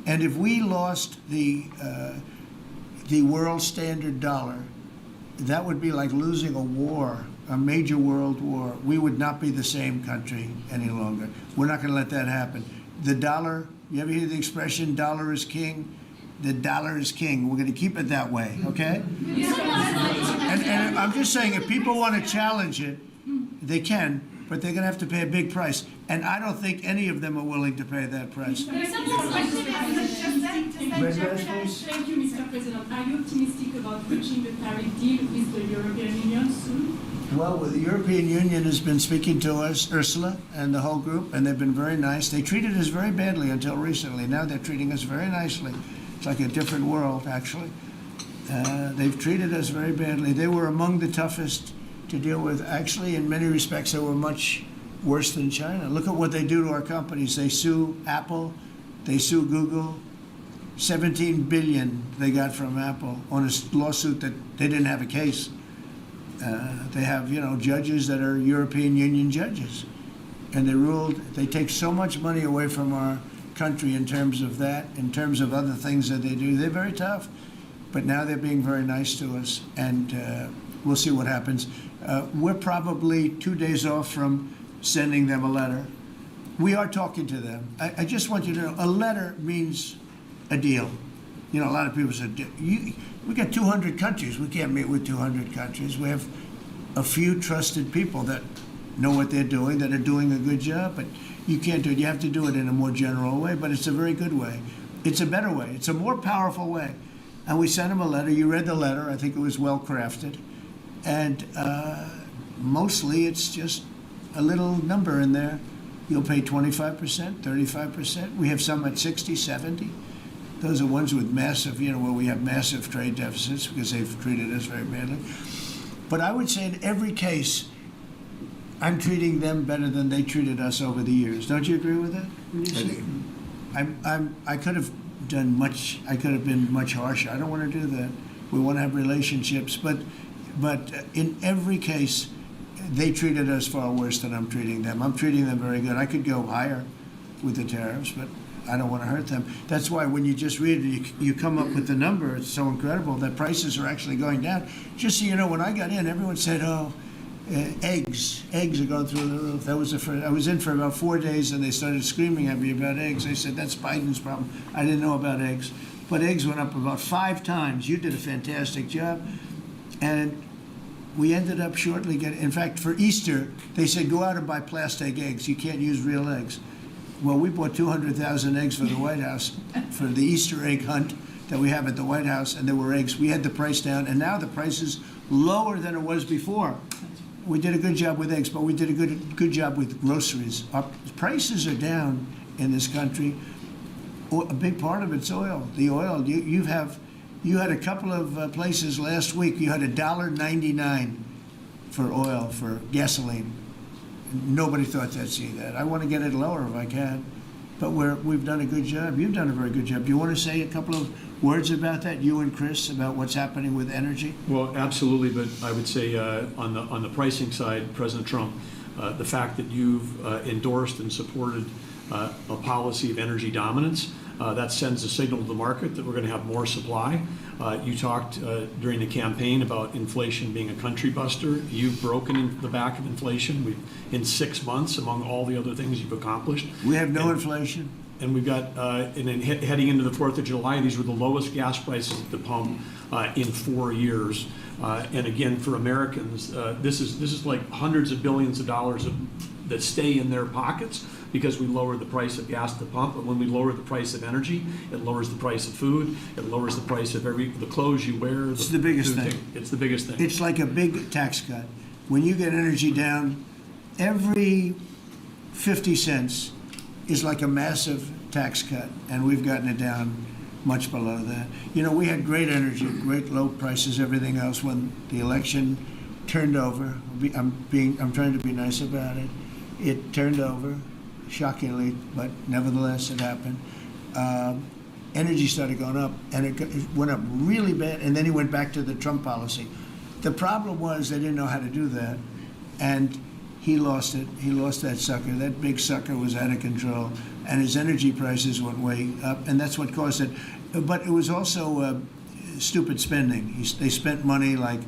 And if we lost the world standard dollar, that would be like losing a war, a major world war. We would not be the same country any longer. We're not going to let that happen. The dollar, you ever hear the expression, dollar is king? The dollar is king. We're going to keep it that way, okay? And I'm just saying, if people want to challenge it, they can, but they're going to have to pay a big price. And I don't think any of them are willing to pay that price.
Thank you, Mr. President. Are you optimistic about reaching the tariff deal with the European Union soon?
Well, the European Union has been speaking to us, Ursula and the whole group, and they've been very nice. They treated us very badly until recently. Now they're treating us very nicely. It's like a different world, actually. They've treated us very badly. They were among the toughest to deal with. Actually, in many respects, they were much worse than China. Look at what they do to our companies. They sue Apple. They sue Google. $17 billion they got from Apple on a lawsuit that they didn't have a case. They have, judges that are European Union judges. And they ruled, they take so much money away from our country in terms of that, in terms of other things that they do. They're very tough. But now they're being very nice to us, and we'll see what happens. We're probably 2 days off from sending them a letter. We are talking to them. I just want you to know, a letter means a deal. A lot of people said, we got 200 countries. We can't meet with 200 countries. We have a few trusted people that know what they're doing, that are doing a good job, but you can't do it. You have to do it in a more general way, but it's a very good way. It's a better way. It's a more powerful way. And we sent them a letter. You read the letter. I think it was well crafted. And mostly it's just a little number in there. You'll pay 25%, 35%. We have some at 60, 70. Those are ones with massive, where we have massive trade deficits because they've treated us very badly. But I would say in every case, I'm treating them better than they treated us over the years. Don't you agree with that? I could have done much. I could have been much harsher. I don't want to do that. We want to have relationships, but in every case, they treated us far worse than I'm treating them. I'm treating them very good. I could go higher with the tariffs, but I don't want to hurt them. That's why when you just read it, you come up with the number. It's so incredible that prices are actually going down. Just so you know, when I got in, everyone said, "Oh, eggs are going through the roof." That was the first. I was in for about 4 days, and they started screaming at me about eggs. They said, "That's Biden's problem." I didn't know about eggs, but eggs went up about 5 times. You did a fantastic job, and we ended up shortly getting. In fact, for Easter, they said, "Go out and buy plastic eggs. You can't use real eggs." Well, we bought 200,000 eggs for the White House for the Easter egg hunt that we have at the White House, and there were eggs. We had the price down, and now the price is lower than it was before. We did a good job with eggs, but we did a good job with groceries. Our prices are down in this country. A big part of it's oil. The oil, you had a couple of places last week. You had $1.99 for oil, for gasoline. Nobody thought they'd see that. I want to get it lower if I can, but we've done a good job. You've done a very good job. Do you want to say a couple of words about that, you and Chris, about what's happening with energy?
Well, absolutely, but I would say on the pricing side, President Trump, the fact that you've endorsed and supported a policy of energy dominance, that sends a signal to the market that we're going to have more supply. You talked during the campaign about inflation being a country buster. You've broken in the back of inflation. In 6 months, among all the other things you've accomplished.
We have no inflation.
And we've got, and then heading into the 4th of July, these were the lowest gas prices at the pump in 4 years. And again, for Americans, this is like hundreds of billions of dollars that stay in their pockets because we lower the price of gas at the pump. And when we lower the price of energy, it lowers the price of food. It lowers the price of the clothes you wear.
It's the biggest thing.
It's the biggest thing.
It's like a big tax cut. When you get energy down, every 50 cents is like a massive tax cut, and we've gotten it down much below that. You know, we had great energy, great low prices, everything else when the election turned over. I'm trying to be nice about it. It turned over, shockingly, but nevertheless it happened. Energy started going up, and it went up really bad, and then he went back to the Trump policy. The problem was they didn't know how to do that, and he lost it. He lost that sucker. That big sucker was out of control, and his energy prices went way up, and that's what caused it. But it was also stupid spending. They spent money like,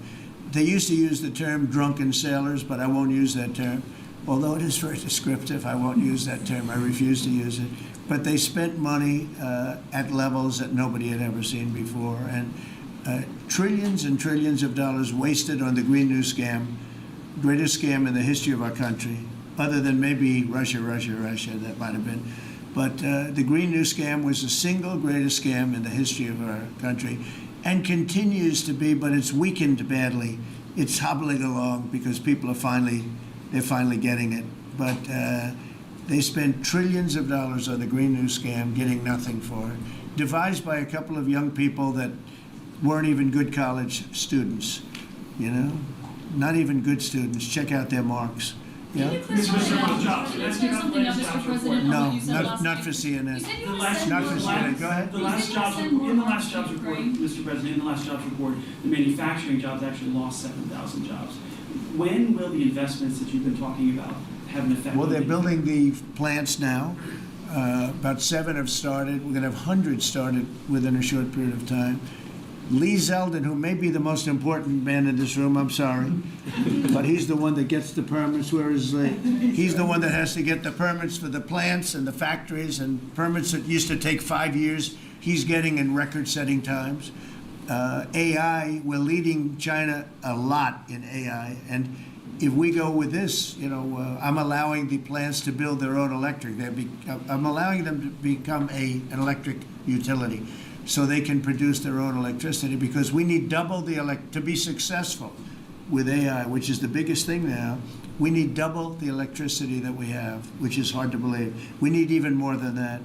they used to use the term drunken sailors, but I won't use that term. Although it is very descriptive, I won't use that term. I refuse to use it. But they spent money at levels that nobody had ever seen before, and trillions and trillions of dollars wasted on the Green New Scam, greatest scam in the history of our country, other than maybe Russia, that might have been. But the Green New Scam was the single greatest scam in the history of our country, and continues to be, but it's weakened badly. It's hobbling along because people are finally getting it. But they spent trillions of dollars on the Green New Scam, getting nothing for it. Devised by a couple of young people that weren't even good college students, you know? Not even good students. Check out their marks. Yeah?
Can you clarify something else, Mr. President,
No,
on what you said last
not
week?
for CNN.
You said you
The
would
last,
send
Not
more
for
jobs.
CNN. Go ahead.
the
You
last
said you would
jobs
send more
in the
jobs
last
to
jobs report,
Ukraine.
Mr. President, in the last jobs report, the manufacturing jobs actually lost 7,000 jobs. When will the investments that you've been talking about have an effect?
Well,
on
they're
the-
building the plants now. About 7 have started. We're going to have hundreds started within a short period of time. Lee Zeldin, who may be the most important man in this room, I'm sorry, but he's the one that gets the permits. Where is Lee? He's the one that has to get the permits for the plants and the factories, and permits that used to take 5 years, he's getting in record-setting times. AI, we're leading China a lot in AI, and if we go with this, you know, I'm allowing the plants to build their own electric. I'm allowing them to become an electric utility, so they can produce their own electricity, because we need double to be successful with AI, which is the biggest thing now. We need double the electricity that we have, which is hard to believe. We need even more than that.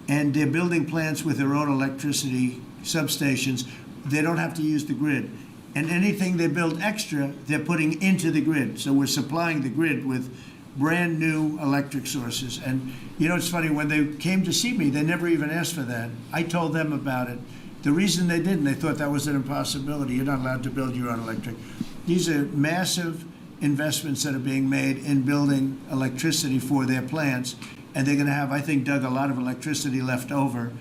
And they're building plants with their own electricity substations. They don't have to use the grid. And anything they build extra, they're putting into the grid. So we're supplying the grid with brand new electric sources. And you know, it's funny, when they came to see me, they never even asked for that. I told them about it. The reason they didn't, they thought that was an impossibility. You're not allowed to build your own electric. These are massive investments that are being made in building electricity for their plants. And they're going to have, I think, Doug, a lot of electricity left over.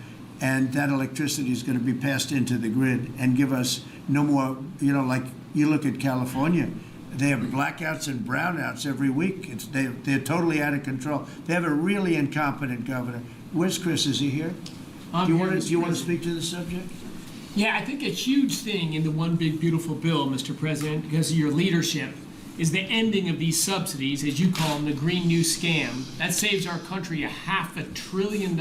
And that electricity is going to be passed into the grid and give us no more, you know, like you look at California. They have blackouts and brownouts every week. They're totally out of control. They have a really incompetent governor. Where's Chris? Is he here? Do you want to speak to the subject?
Yeah, I think a huge thing in the One Big Beautiful Bill, Mr. President, because of your leadership, is the ending of these subsidies, as you call them, the Green New Scam. That saves our country $500 billion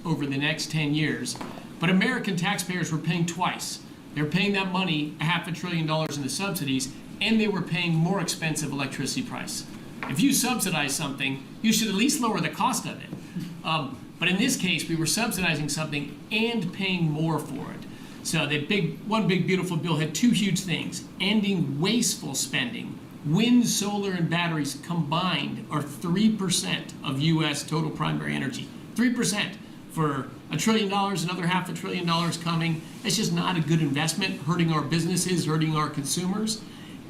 over the next 10 years. But American taxpayers were paying twice. They're paying that money, $500 billion in the subsidies, and they were paying more expensive electricity price. If you subsidize something, you should at least lower the cost of it. But in this case, we were subsidizing something and paying more for it. So the One Big Beautiful Bill had two huge things: ending wasteful spending Wind, solar, and batteries combined are 3% of U.S. total primary energy. 3% for $1 trillion, another $500 billion coming. It's just not a good investment, hurting our businesses, hurting our consumers.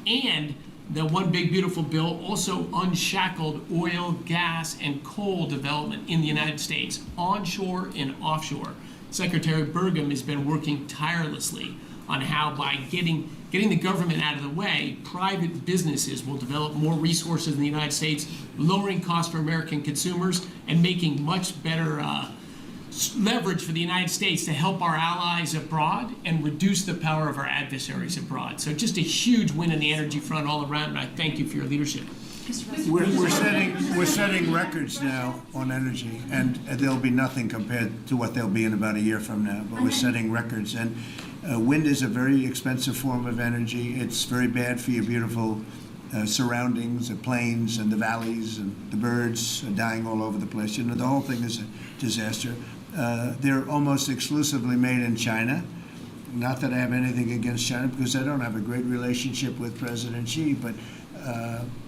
And the one big beautiful bill also unshackled oil, gas, and coal development in the United States, onshore and offshore. Secretary Burgum has been working tirelessly on how, by getting the government out of the way, private businesses will develop more resources in the United States, lowering costs for American consumers and making much better leverage for the United States to help our allies abroad and reduce the power of our adversaries abroad. So just a huge win on the energy front all around, and I thank you for your leadership.
We're setting records now on energy, and there'll be nothing compared to what they'll be in about a year from now. But we're setting records, and wind is a very expensive form of energy. It's very bad for your beautiful surroundings, the plains and the valleys, and the birds are dying all over the place. You know, the whole thing is a disaster. They're almost exclusively made in China. Not that I have anything against China, because I don't have a great relationship with President Xi, but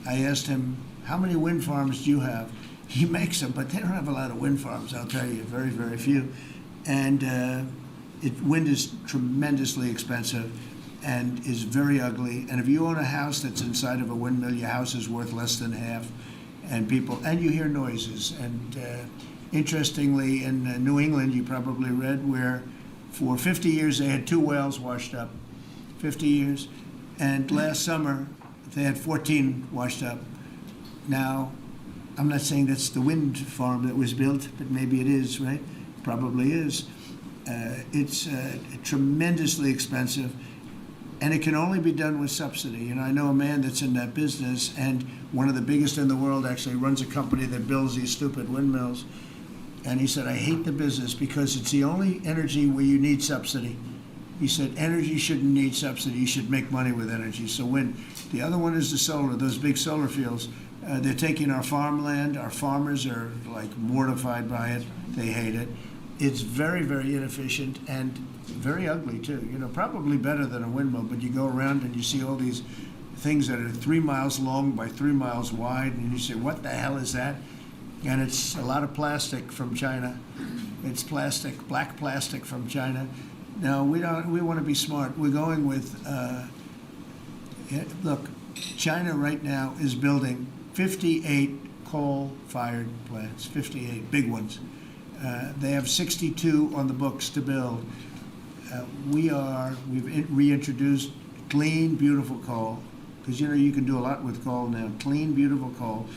I asked him, how many wind farms do you have? He makes them, but they don't have a lot of wind farms, I'll tell you, very, very few. And wind is tremendously expensive and is very ugly. And if you own a house that's inside of a windmill, your house is worth less than half. And you hear noises. And interestingly, in New England, you probably read, where for 50 years they had 2 wells washed up, 50 years. And last summer, they had 14 washed up. Now, I'm not saying that's the wind farm that was built, but maybe it is, right? Probably is. It's tremendously expensive, and it can only be done with subsidy. You know, I know a man that's in that business, and one of the biggest in the world actually runs a company that builds these stupid windmills. And he said, I hate the business because it's the only energy where you need subsidy. He said, energy shouldn't need subsidy. You should make money with energy. So wind. The other one is the solar, those big solar fields. They're taking our farmland. Our farmers are like mortified by it. They hate it. It's very, very inefficient and very ugly too. You know, probably better than a windmill, but you go around and you see all these things that are 3 miles long by 3 miles wide, and you say, what the hell is that? And it's a lot of plastic from China. It's plastic, black plastic from China. No, we want to be smart. We're going with, look, China right now is building 58 coal-fired plants, 58 big ones. They have 62 on the books to build. We've reintroduced clean, beautiful coal, because you know you can do a lot with coal now. Clean, beautiful coal,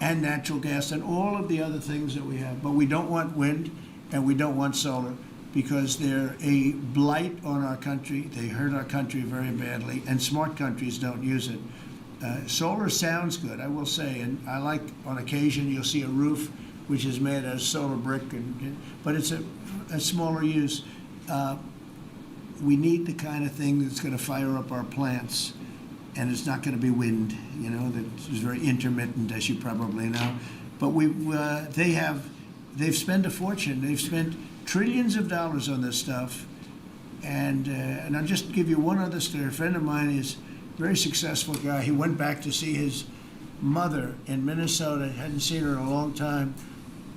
and natural gas, and all of the other things that we have. But we don't want wind, and we don't want solar, because they're a blight on our country. They hurt our country very badly, and smart countries don't use it. Solar sounds good, I will say, and I like, on occasion, you'll see a roof which is made out of solar brick, but it's a smaller use. We need the kind of thing that's going to fire up our plants, and it's not going to be wind, you know, that is very intermittent, as you probably know. But they've spent a fortune. They've spent trillions of dollars on this stuff. And I'll just give you one other story. A friend of mine is a very successful guy. He went back to see his mother in Minnesota, hadn't seen her in a long time,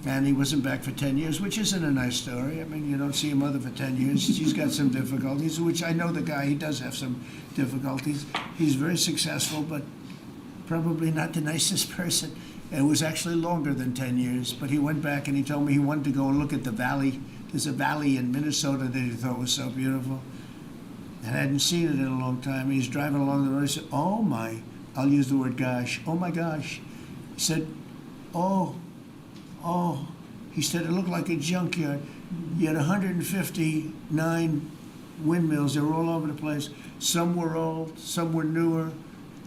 and he wasn't back for 10 years, which isn't a nice story. I mean, you don't see your mother for 10 years. She's got some difficulties, which I know the guy, he does have some difficulties. He's very successful, but probably not the nicest person. It was actually longer than 10 years, but he went back and he told me he wanted to go and look at the valley. There's a valley in Minnesota that he thought was so beautiful. And I hadn't seen it in a long time. He's driving along the road. He said, oh my, I'll use the word gosh, oh my gosh. He said, oh. He said, it looked like a junkyard. You had 159 windmills. They were all over the place. Some were old, some were newer,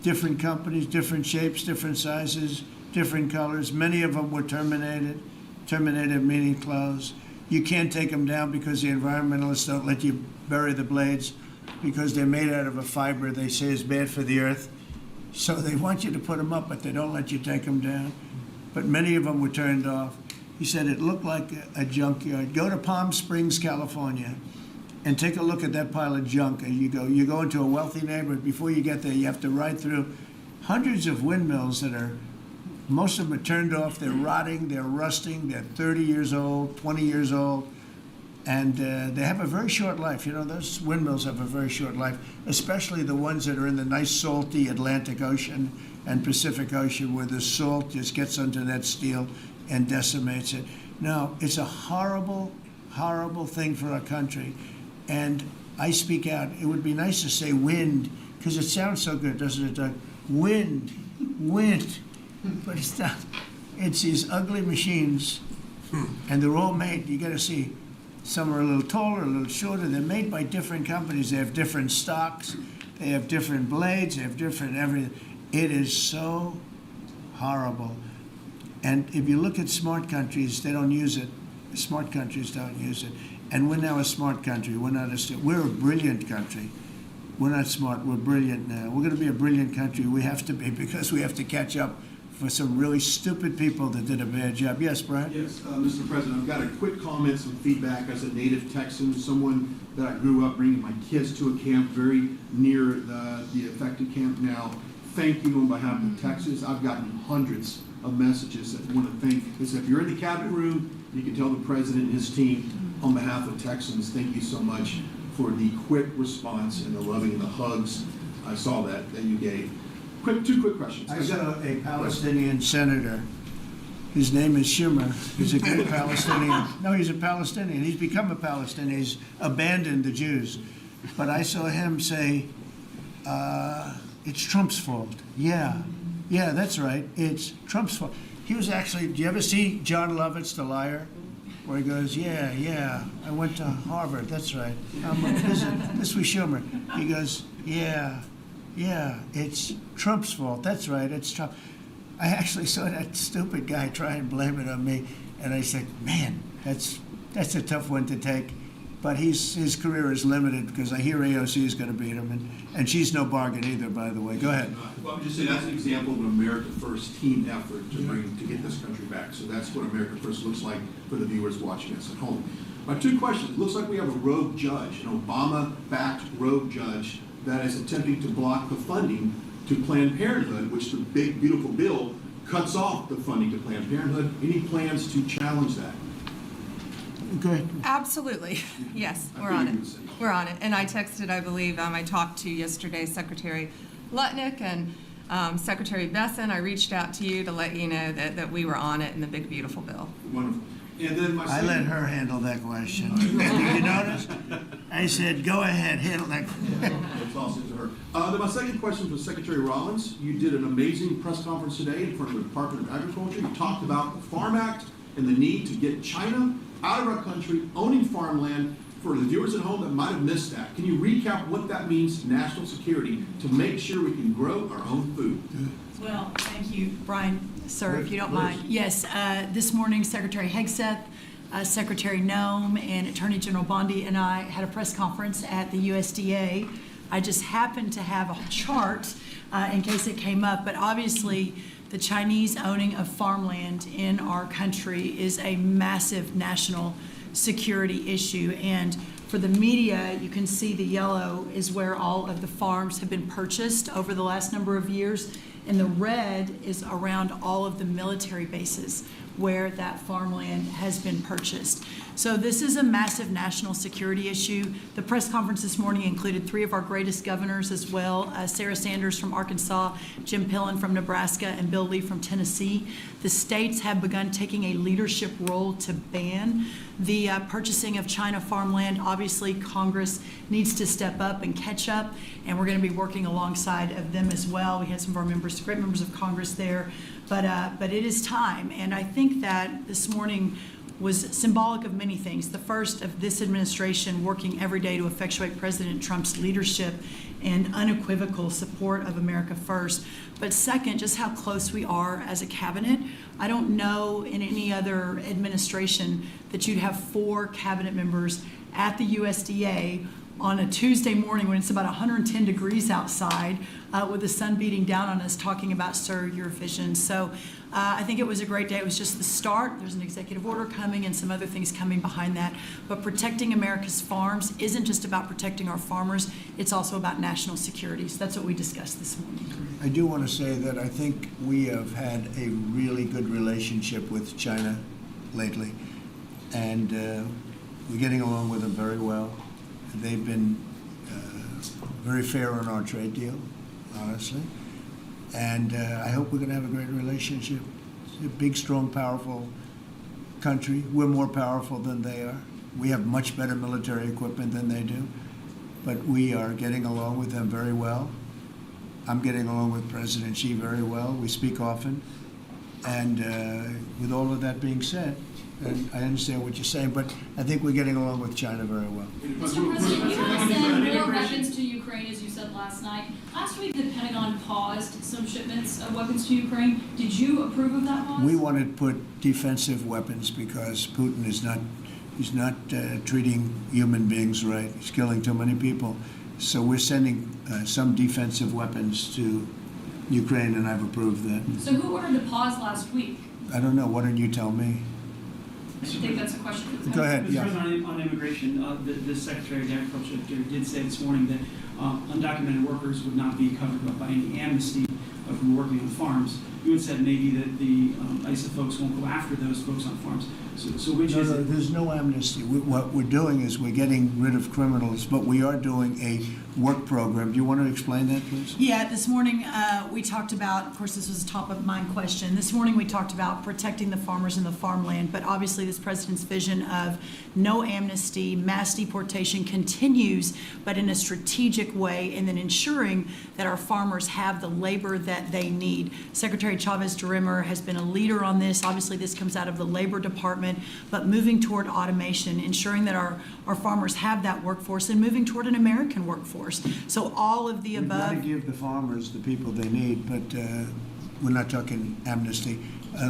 different companies, different shapes, different sizes, different colors. Many of them were terminated. Terminated meaning closed. You can't take them down because the environmentalists don't let you bury the blades because they're made out of a fiber they say is bad for the earth. So they want you to put them up, but they don't let you take them down. But many of them were turned off. He said it looked like a junkyard. Go to Palm Springs, California, and take a look at that pile of junk. And you go into a wealthy neighborhood. Before you get there, you have to ride through hundreds of windmills that are, most of them are turned off, they're rotting, they're rusting, they're 30 years old, 20 years old, and they have a very short life. You know, those windmills have a very short life, especially the ones that are in the nice salty Atlantic Ocean and Pacific Ocean, where the salt just gets under that steel and decimates it. No, it's a horrible, horrible thing for our country. And I speak out. It would be nice to say wind, because it sounds so good, doesn't it, Doug? Wind, wind. But it's not. It's these ugly machines, and they're all made, you got to see, some are a little taller, a little shorter. They're made by different companies. They have different stocks. They have different blades. They have different everything. It is so horrible. And if you look at smart countries, they don't use it. Smart countries don't use it. And we're now a smart country. We're a brilliant country. We're not smart. We're brilliant now. We're going to be a brilliant country. We have to be, because we have to catch up for some really stupid people that did a bad job. Yes, Brian?
Yes, Mr. President, I've got a quick comment, some feedback as a native Texan, someone that I grew up bringing my kids to a camp very near the affected camp now. Thank you on behalf of Texas. I've gotten hundreds of messages that want to thank, because if you're in the cabinet room, you can tell the president and his team on behalf of Texans, thank you so much for the quick response and the loving and the hugs. I saw that you gave. Two quick questions.
I saw a Palestinian senator. His name is Schumer. He's a great Palestinian. No, he's a Palestinian. He's become a Palestinian. He's abandoned the Jews. But I saw him say, it's Trump's fault. Yeah, that's right. It's Trump's fault. He was actually, do you ever see John Lovett's The Liar? Where he goes, yeah, I went to Harvard. That's right. This was Schumer. He goes, yeah, it's Trump's fault. That's right, it's Trump. I actually saw that stupid guy try and blame it on me, and I said, man, that's a tough one to take. But his career is limited, because I hear AOC is going to beat him, and she's no bargain either, by the way. Go ahead.
Well, I'm just saying that's an example of an America First team effort to get this country back. So that's what America First looks like for the viewers watching us at home. My two questions. It looks like we have a rogue judge, an Obama-backed rogue judge that is attempting to block the funding to Planned Parenthood, which the big, beautiful bill cuts off the funding to Planned Parenthood. Any plans to challenge that?
Good.
Absolutely. Yes, we're on it. We're on it. And I texted, I believe, I talked to yesterday Secretary Lutnick and Secretary Besson. I reached out to you to let you know that we were on it in the big, beautiful bill.
Wonderful. And then
I let her handle that question. Did you notice? I said, go ahead, handle that.
That's awesome to her. Then my second question was Secretary Rollins. You did an amazing press conference today in front of the Department of Agriculture. You talked about the Farm Act and the need to get China out of our country, owning farmland. For the viewers at home that might have missed that, can you recap what that means to national security to make sure we can grow our own food?
Well, thank you, Brian, sir, if you don't mind. Yes, this morning, Secretary Hegseth, Secretary Noem, and Attorney General Bondi and I had a press conference at the USDA. I just happened to have a chart in case it came up, but obviously the Chinese owning of farmland in our country is a massive national security issue. And for the media, you can see the yellow is where all of the farms have been purchased over the last number of years, and the red is around all of the military bases where that farmland has been purchased. So this is a massive national security issue. The press conference this morning included 3 of our greatest governors as well, Sarah Sanders from Arkansas, Jim Pillen from Nebraska, and Bill Lee from Tennessee. The states have begun taking a leadership role to ban the purchasing of China farmland. Obviously, Congress needs to step up and catch up, and we're going to be working alongside of them as well. We had some of our members, great members of Congress there, but it is time. And I think that this morning was symbolic of many things. The first of this administration working every day to effectuate President Trump's leadership and unequivocal support of America First. But second, just how close we are as a cabinet. I don't know in any other administration that you'd have 4 cabinet members at the USDA on a Tuesday morning when it's about 110 degrees outside with the sun beating down on us talking about, sir, your vision. So I think it was a great day. It was just the start. There's an executive order coming and some other things coming behind that. But protecting America's farms isn't just about protecting our farmers. It's also about national security. So that's what we discussed this morning.
I do want to say that I think we have had a really good relationship with China lately, and we're getting along with them very well. They've been very fair on our trade deal, honestly, and I hope we're going to have a great relationship. It's a big, strong, powerful country. We're more powerful than they are. We have much better military equipment than they do, but we are getting along with them very well. I'm getting along with President Xi very well. We speak often, and with all of that being said, and I understand what you're saying, but I think we're getting along with China very well.
Mr. President, you want to send more weapons to Ukraine, as you said last night. Last week, the Pentagon paused some shipments of weapons to Ukraine. Did you approve of that pause?
We want to put defensive weapons because Putin is not treating human beings right. He's killing too many people. So we're sending some defensive weapons to Ukraine, and I've approved that.
So who ordered the pause last week?
I don't know. Why don't you tell me?
I think that's a question. for the
Go ahead.
Mr.
Yeah.
President, on immigration, the Secretary of Agriculture did say this morning that undocumented workers would not be covered by any amnesty from working on farms. You had said maybe that the ISA folks won't go after those folks on farms. So which
No,
is it?
there's no amnesty. What we're doing is we're getting rid of criminals, but we are doing a work program. Do you want to explain that, please?
Yeah, this morning we talked about, of course, this was a top of mind question. This morning we talked about protecting the farmers and the farmland, but obviously this president's vision of no amnesty, mass deportation continues, but in a strategic way, and then ensuring that our farmers have the labor that they need. Secretary Chavez-DeRimmer has been a leader on this. Obviously, this comes out of the Labor Department, but moving toward automation, ensuring that our farmers have that workforce, and moving toward an American workforce. So all of the
We've got to
above.
give the farmers the people they need, but we're not talking amnesty.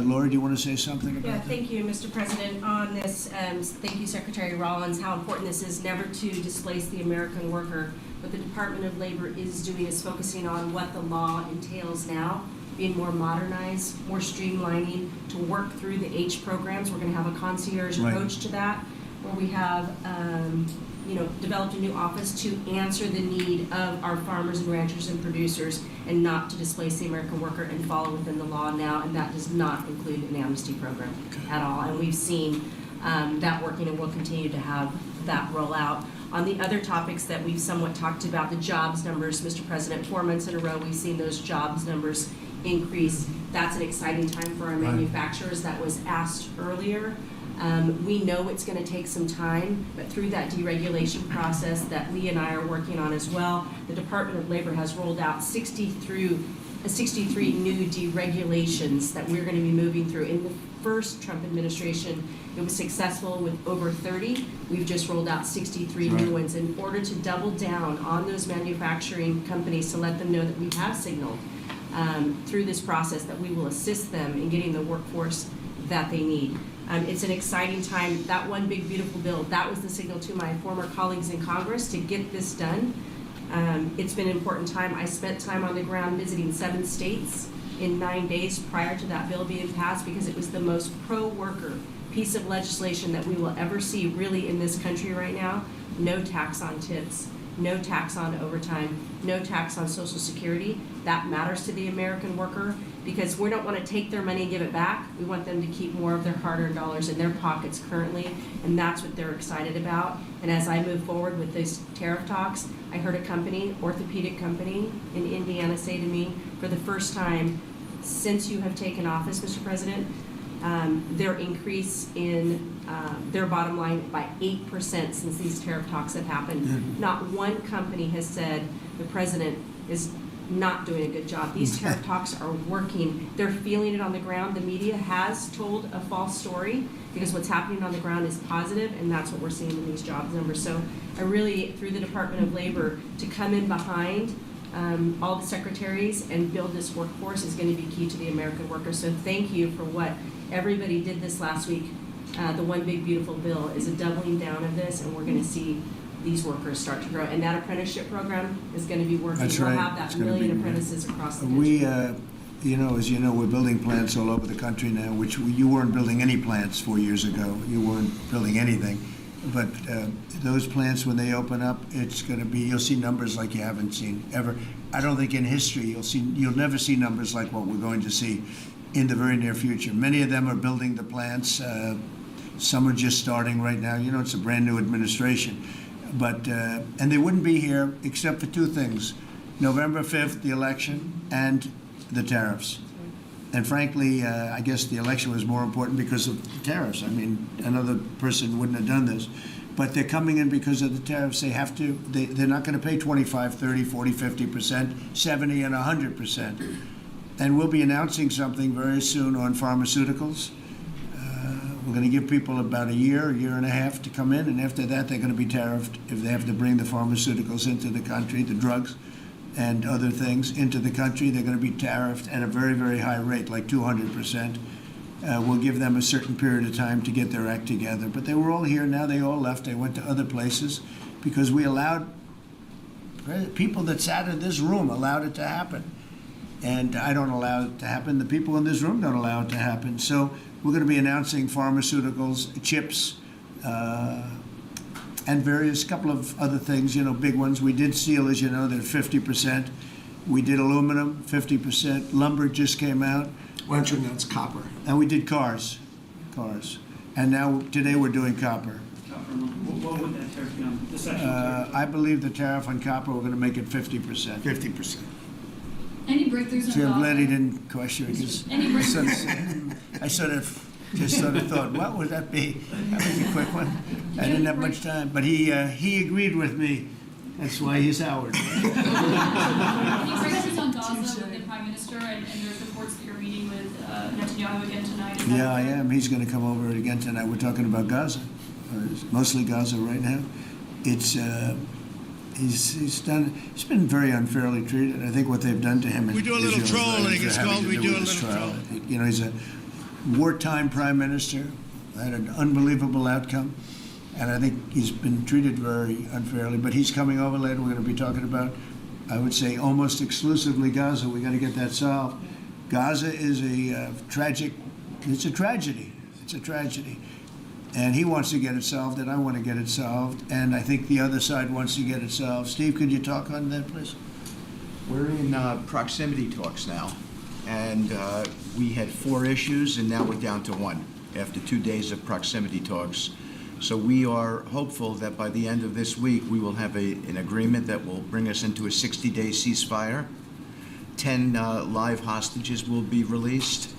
Lori, do you want to say something about
Yeah,
that?
thank you, Mr. President. On this, thank you, Secretary Rollins, how important this is never to displace the American worker. What the Department of Labor is doing is focusing on what the law entails now, being more modernized, more streamlining, to work through the H programs. We're going to have a concierge
Right.
approach to that, where we have developed a new office to answer the need of our farmers and ranchers and producers, and not to displace the American worker, and follow within the law now, and that does not include an amnesty program at all. And we've seen that working, and we'll continue to have that roll out. On the other topics that we've somewhat talked about, the jobs numbers, Mr. President, 4 months in a row, we've seen those jobs numbers increase. That's an exciting time for our manufacturers. That was asked earlier. We know it's going to take some time, but through that deregulation process that Lee and I are working on as well, the Department of Labor has rolled out 63 new deregulations that we're going to be moving through. In the first Trump administration, it was successful with over 30. We've just rolled out 63 new ones in order to double down on those manufacturing companies, to let them know that we have signaled through this process that we will assist them in getting the workforce that they need. It's an exciting time. That one big beautiful bill, that was the signal to my former colleagues in Congress to get this done. It's been an important time. I spent time on the ground visiting 7 states in 9 days prior to that bill being passed, because it was the most pro-worker piece of legislation that we will ever see really in this country right now. No tax on tips, no tax on overtime, no tax on Social Security. That matters to the American worker, because we don't want to take their money and give it back. We want them to keep more of their hard-earned dollars in their pockets currently, and that's what they're excited about. And as I move forward with these tariff talks, I heard a company, orthopedic company in Indiana, say to me, for the first time since you have taken office, Mr. President, their increase in their bottom line by 8% since these tariff talks have happened. Not one company has said the president is not doing a good job. These tariff talks are working. They're feeling it on the ground. The media has told a false story, because what's happening on the ground is positive, and that's what we're seeing in these jobs numbers. So I really, through the Department of Labor, to come in behind all the secretaries and build this workforce is going to be key to the American worker. So thank you for what everybody did this last week. the One Big Beautiful Bill is a doubling down of this, and we're going to see these workers start to grow. And that apprenticeship program is going to be working.
That's
We'll
right.
have that
It's gonna
million
be-
apprentices across the country.
We, as you know, we're building plants all over the country now, which you weren't building any plants 4 years ago. You weren't building anything. But those plants, when they open up, it's going to be, you'll see numbers like you haven't seen ever. I don't think in history you'll never see numbers like what we're going to see in the very near future. Many of them are building the plants. Some are just starting right now. You know, it's a brand new administration. But, and they wouldn't be here except for two things: November 5th, the election, and the tariffs. And frankly, I guess the election was more important because of the tariffs. I mean, another person wouldn't have done this. But they're coming in because of the tariffs. They have to, they're not going to pay 25, 30, 40, 50%, 70, and 100%. And we'll be announcing something very soon on pharmaceuticals. We're going to give people about a year and a half to come in, and after that, they're going to be tariffed if they have to bring the pharmaceuticals into the country, the drugs and other things into the country. They're going to be tariffed at a very, very high rate, like 200%. We'll give them a certain period of time to get their act together. But they were all here. Now they all left. They went to other places because we allowed, people that sat in this room allowed it to happen. And I don't allow it to happen. The people in this room don't allow it to happen. So we're going to be announcing pharmaceuticals, chips, and various couple of other things, you know, big ones. We did steel, as you know, they're 50%. We did aluminum, 50%. Lumber just came out.
Mention that's copper.
And we did cars. And now, today we're doing copper.
What would that tariff be on? The sexual tariff?
I believe the tariff on copper, we're going to make it 50%.
50%.
Any breakthroughs on
See, I'm glad he
Gaza?
didn't question it, because
Any
I sort of thought, what would that be? That was a quick one. I didn't have much time, but he agreed with me. That's why he's Howard.
Any breakthroughs on Gaza with the Prime Minister, and there's reports that you're meeting with Netanyahu again tonight? Is that
Yeah, I
correct?
am. He's going to come over again tonight. We're talking about Gaza, or mostly Gaza right now. It's he's been very unfairly treated. I think what they've done to him in
We do a little
Israel is very
trolling. It's
unfair,
called
having
we
to
do a
with this
little
trial.
trolling.
You know, he's a wartime prime minister, had an unbelievable outcome, and I think he's been treated very unfairly. But he's coming over later. We're going to be talking about, I would say, almost exclusively Gaza. We got to get that solved. Gaza is a tragic. It's a tragedy. It's a tragedy. And he wants to get it solved, and I want to get it solved, and I think the other side wants to get it solved. Steve, could you talk on that, please?
We're in proximity talks now, and we had 4 issues, and now we're down to 1 after 2 days of proximity talks. So we are hopeful that by the end of this week, we will have an agreement that will bring us into a 60-day ceasefire. 10 live hostages will be released.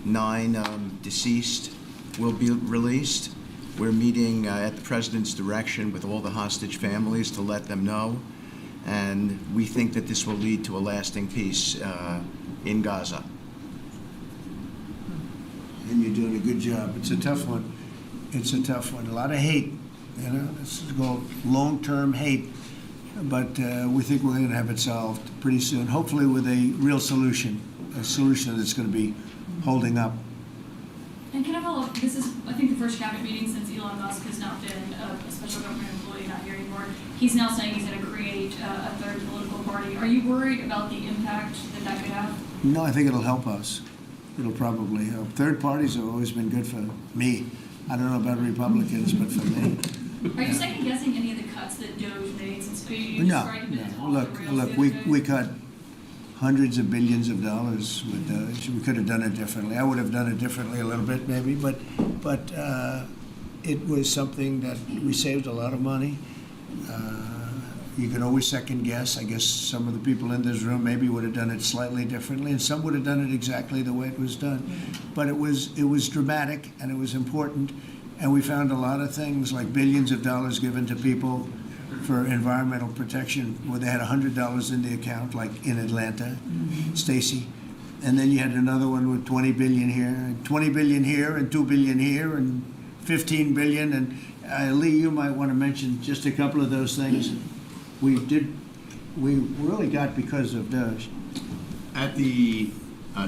9 deceased will be released. We're meeting at the President's direction with all the hostage families to let them know. And we think that this will lead to a lasting peace in Gaza.
And you're doing a good job. It's a tough one. It's a tough one. A lot of hate, you know. This is called long-term hate. But we think we're going to have it solved pretty soon, hopefully with a real solution, a solution that's going to be holding up.
And can I follow up? This is, I think, the first cabinet meeting since Elon Musk has not been a special government employee, not here anymore. He's now saying he's going to create a third political party. Are you worried about the impact that that could have?
No, I think it'll help us. It'll probably help. Third parties have always been good for me. I don't know about Republicans, but for me.
Are you second guessing any of the cuts that Doge made since you
No,
described it as
no.
off
Look,
the rails
look.
the other day?
We cut hundreds of billions of dollars with Doge. We could have done it differently. I would have done it differently a little bit, maybe, but it was something that we saved a lot of money. You can always second guess. I guess some of the people in this room maybe would have done it slightly differently, and some would have done it exactly the way it was done. But it was dramatic, and it was important, and we found a lot of things like billions of dollars given to people for environmental protection, where they had $100 in the account, like in Atlanta, Stacy. And then you had another one with 20 billion here, and 20 billion here, and 2 billion here, and 15 billion. And Lee, you might want to mention just a couple of those things. We really got because of Doge.
At the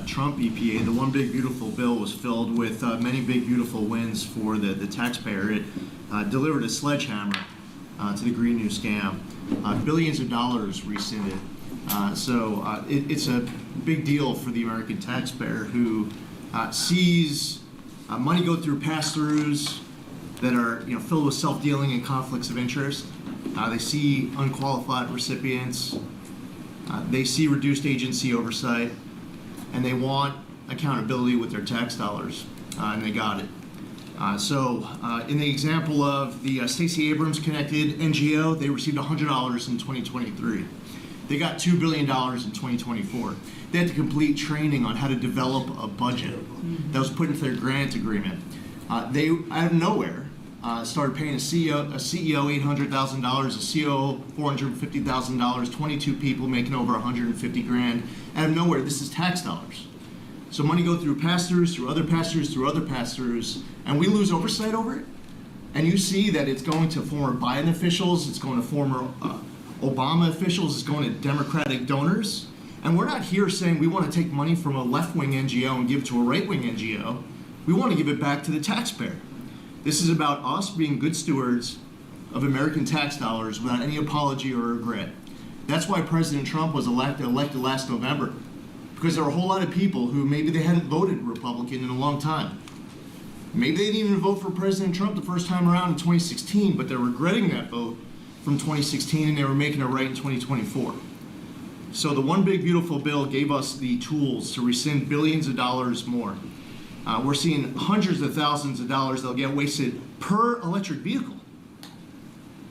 Trump EPA, the one big beautiful bill was filled with many big beautiful wins for the taxpayer. It delivered a sledgehammer to the Green New scam. Billions of dollars rescinded. It's a big deal for the American taxpayer who sees money go through pass-throughs that are filled with self-dealing and conflicts of interest. They see unqualified recipients. They see reduced agency oversight, and they want accountability with their tax dollars, and they got it. In the example of the Stacey Abrams connected NGO, they received $100 in 2023. They got $2 billion in 2024. They had to complete training on how to develop a budget that was put into their grant agreement. They, out of nowhere, started paying a CEO $800,000, a COO $450,000, 22 people making over 150 grand. Out of nowhere, this is tax dollars. So money go through pass-throughs, through other pass-throughs, through other pass-throughs, and we lose oversight over it. And you see that it's going to former Biden officials, it's going to former Obama officials, it's going to Democratic donors. And we're not here saying we want to take money from a left-wing NGO and give it to a right-wing NGO. We want to give it back to the taxpayer. This is about us being good stewards of American tax dollars without any apology or regret. That's why President Trump was elected last November, because there were a whole lot of people who maybe they hadn't voted Republican in a long time. Maybe they didn't even vote for President Trump the first time around in 2016, but they're regretting that vote from 2016 and they were making it right in 2024. So the one big beautiful bill gave us the tools to rescind billions of dollars more. We're seeing hundreds of thousands of dollars that'll get wasted per electric vehicle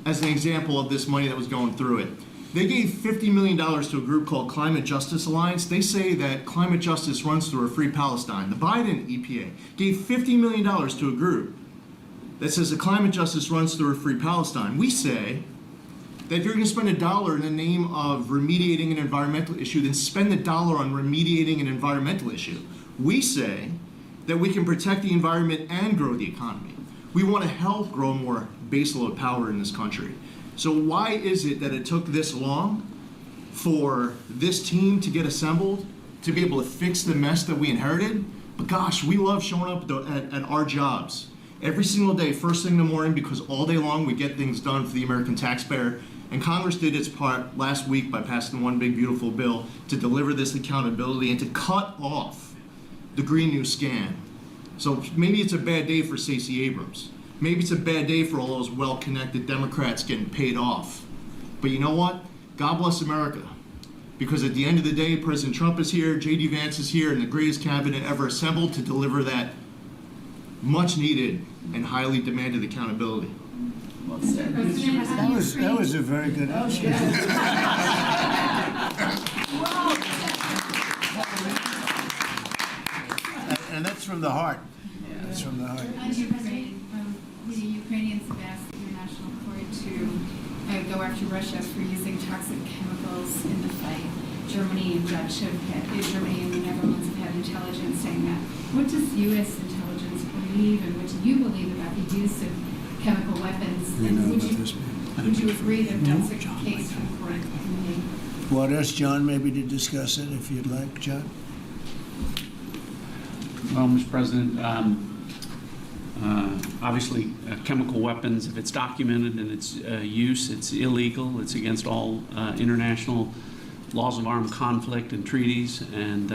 as an example of this money that was going through it. They gave $50 million to a group called Climate Justice Alliance. They say that climate justice runs through a free Palestine. The Biden EPA gave $50 million to a group that says that climate justice runs through a free Palestine. We say that if you're going to spend $1 in the name of remediating an environmental issue, then spend the dollar on remediating an environmental issue. We say that we can protect the environment and grow the economy. We want to help grow more baseload power in this country. So why is it that it took this long for this team to get assembled, to be able to fix the mess that we inherited? But gosh, we love showing up at our jobs every single day, first thing in the morning, because all day long we get things done for the American taxpayer. And Congress did its part last week by passing one big beautiful bill to deliver this accountability and to cut off the Green New scam. So maybe it's a bad day for Stacey Abrams. Maybe it's a bad day for all those well-connected Democrats getting paid off. But you know what? God bless America. Because at the end of the day, President Trump is here, J.D. Vance is here, and the greatest cabinet ever assembled to deliver that much-needed and highly demanded accountability.
Well said. That was a very good answer. And that's from the heart. That's from the heart.
Mr. President, the Ukrainians have asked the International Court to go after Russia for using toxic chemicals in the fight. Germany and Germany and the Netherlands have had intelligence saying that. What does U.S. intelligence believe, and what do you believe about the use of chemical weapons? And would you agree that that's a case for the court?
Well, I'd ask John maybe to discuss it if you'd like, John.
Well, Mr. President, obviously chemical weapons, if it's documented and its use, it's illegal. It's against all international laws of armed conflict and treaties. And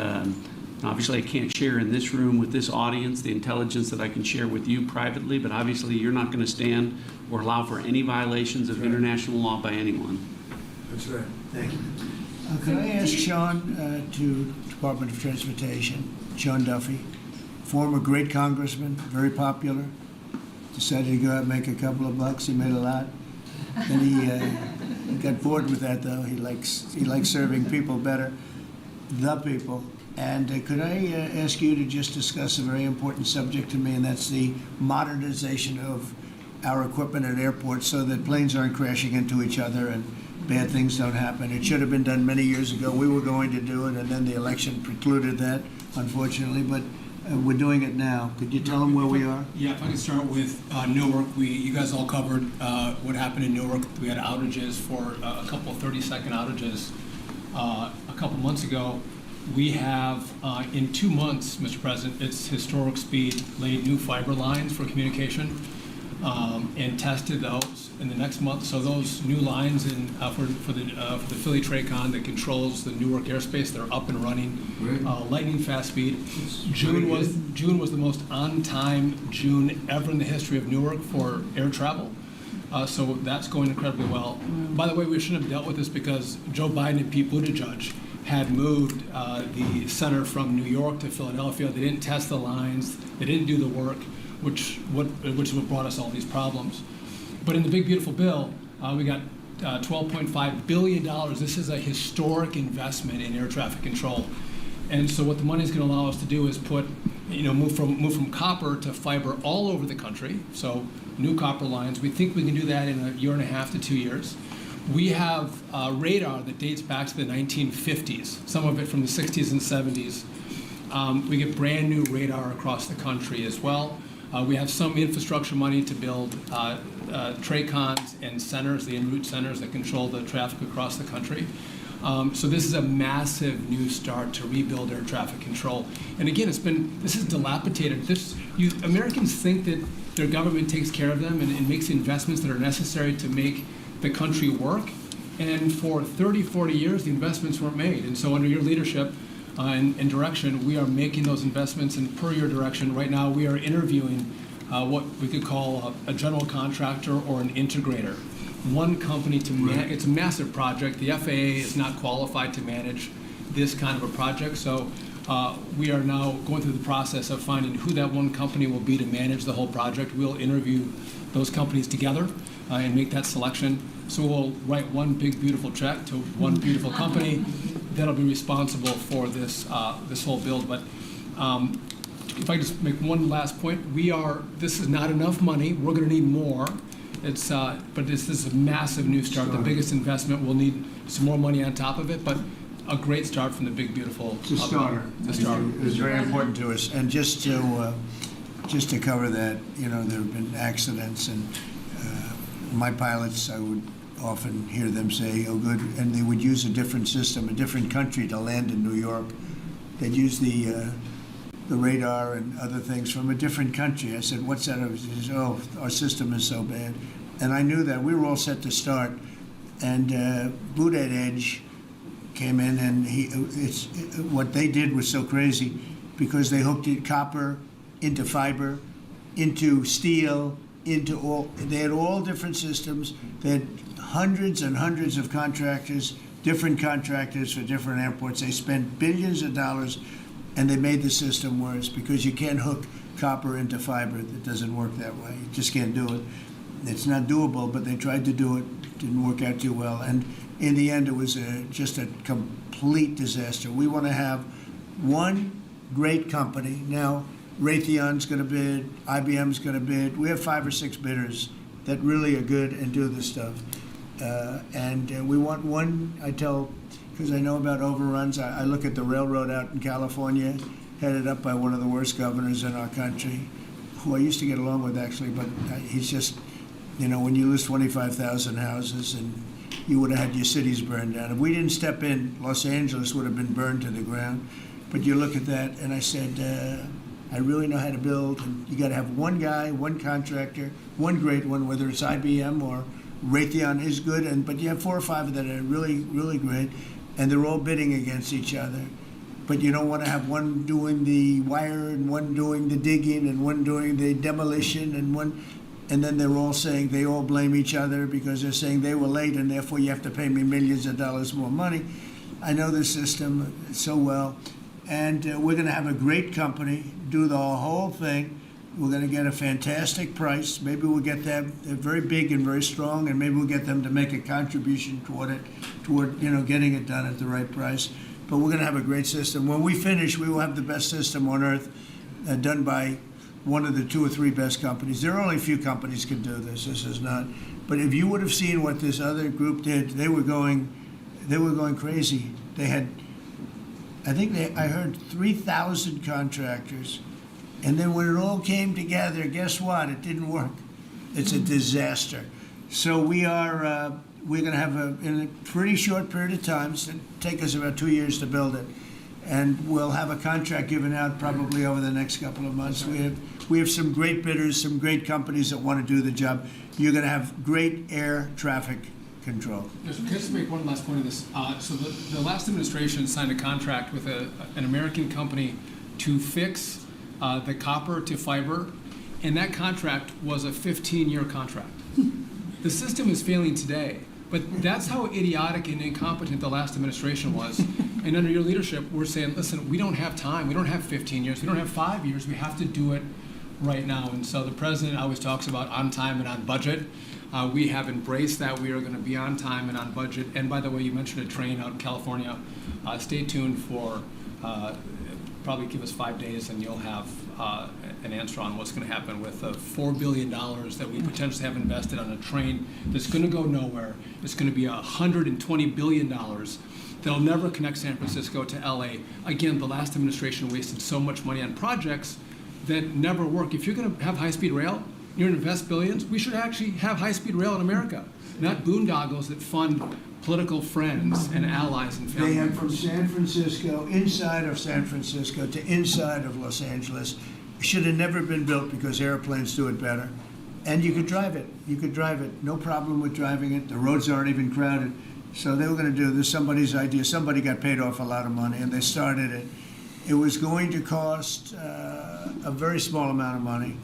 obviously I can't share in this room with this audience the intelligence that I can share with you privately, but obviously you're not going to stand or allow for any violations of international law by anyone.
That's right. Thank you. Could I ask Sean to Department of Transportation, Sean Duffy, former great congressman, very popular, decided to go out and make a couple of bucks. He made a lot. Then he got bored with that, though. He likes serving people better, the people. And could I ask you to just discuss a very important subject to me, and that's the modernization of our equipment at airports so that planes aren't crashing into each other and bad things don't happen. It should have been done many years ago. We were going to do it, and then the election precluded that, unfortunately. But we're doing it now. Could you tell them where we are?
Yeah, if I could start with Newark. You guys all covered what happened in Newark. We had outages for a couple of 30-second outages a couple months ago. We have, in 2 months, Mr. President, its historic speed, laid new fiber lines for communication and tested those in the next month. So those new lines for the Philly Tracon that controls the Newark airspace, they're up and running, lightning fast speed. June was the most on-time June ever in the history of Newark for air travel. So that's going incredibly well. By the way, we shouldn't have dealt with this because Joe Biden and Pete Buttigieg had moved the center from New York to Philadelphia. They didn't test the lines. They didn't do the work, which is what brought us all these problems. But in the big, beautiful bill, we got $12.5 billion. This is a historic investment in air traffic control. And so what the money is going to allow us to do is move from copper to fiber all over the country. So new copper lines. We think we can do that in a year and a half to 2 years. We have radar that dates back to the 1950s, some of it from the 60s and 70s. We get brand new radar across the country as well. We have some infrastructure money to build TRACONs and centers, the en route centers that control the traffic across the country. So this is a massive new start to rebuild air traffic control. And again, this is dilapidated. Americans think that their government takes care of them and makes the investments that are necessary to make the country work. And for 30, 40 years, the investments weren't made. And so under your leadership and direction, we are making those investments. And per your direction, right now we are interviewing what we could call a general contractor or an integrator. One company to manage. It's a massive project. The FAA is not qualified to manage this kind of a project. So we are now going through the process of finding who that one company will be to manage the whole project. We'll interview those companies together and make that selection. So we'll write one big, beautiful check to one beautiful company that'll be responsible for this whole build. But if I just make one last point, this is not enough money. We're going to need more. But this is a massive new start. The biggest investment. We'll need some more money on top of it, but a great start from the big, beautiful.
It's a starter. It's very important to us. And just to cover that, there have been accidents, and my pilots, I would often hear them say, "Oh, good," and they would use a different system, a different country to land in New York. They'd use the radar and other things from a different country. I said, "What's that?" He says, "Oh, our system is so bad." And I knew that. We were all set to start. And Boot at Edge came in, and what they did was so crazy because they hooked it copper into fiber, into steel, they had all different systems. They had hundreds and hundreds of contractors, different contractors for different airports. They spent billions of dollars, and they made the system worse because you can't hook copper into fiber. It doesn't work that way. You just can't do it. It's not doable, but they tried to do it. Didn't work out too well. And in the end, it was just a complete disaster. We want to have one great company. Now, Raytheon's going to bid, IBM's going to bid. We have 5 or 6 bidders that really are good and do this stuff. And we want one, because I know about overruns. I look at the railroad out in California, headed up by one of the worst governors in our country, who I used to get along with, actually, but he's just, when you lose 25,000 houses and you would have had your cities burned down. If we didn't step in, Los Angeles would have been burned to the ground. But you look at that, and I said, I really know how to build, and you got to have one guy, one contractor, one great one, whether it's IBM or Raytheon is good, but you have 4 or 5 that are really, really great, and they're all bidding against each other. But you don't want to have one doing the wire and one doing the digging and one doing the demolition and then they're all saying they all blame each other because they're saying they were late and therefore you have to pay me millions of dollars more money. I know the system so well, and we're going to have a great company do the whole thing. We're going to get a fantastic price. Maybe we'll get them. They're very big and very strong, and maybe we'll get them to make a contribution toward getting it done at the right price. But we're going to have a great system. When we finish, we will have the best system on earth, done by one of the 2 or 3 best companies. There are only a few companies can do this. This is not. But if you would have seen what this other group did, they were going crazy. They had, I heard 3,000 contractors. And then when it all came together, guess what? It didn't work. It's a disaster. So we're going to have in a pretty short period of time, it's going to take us about 2 years to build it. And we'll have a contract given out probably over the next couple of months. We have some great bidders, some great companies that want to do the job. You're going to have great air traffic control.
Yes, can I just make one last point on this? So the last administration signed a contract with an American company to fix the copper to fiber, and that contract was a 15-year contract. The system is failing today, but that's how idiotic and incompetent the last administration was. And under your leadership, we're saying, listen, we don't have time. We don't have 15 years. We don't have 5 years. We have to do it right now. And so the president always talks about on time and on budget. We have embraced that. We are going to be on time and on budget. And by the way, you mentioned a train out in California. Stay tuned for probably give us 5 days and you'll have an answer on what's going to happen with the $4 billion that we potentially have invested on a train that's going to go nowhere. It's going to be $120 billion that'll never connect San Francisco to LA. Again, the last administration wasted so much money on projects that never work. If you're going to have high-speed rail, you're going to invest billions, we should actually have high-speed rail in America, not boondoggles that fund political friends and allies and family
They have
members.
from San Francisco, inside of San Francisco to inside of Los Angeles. Should have never been built because airplanes do it better. And you could drive it. You could drive it. No problem with driving it. The roads aren't even crowded. So they were going to do this, somebody's idea. Somebody got paid off a lot of money and they started it. It was going to cost a very small amount of money.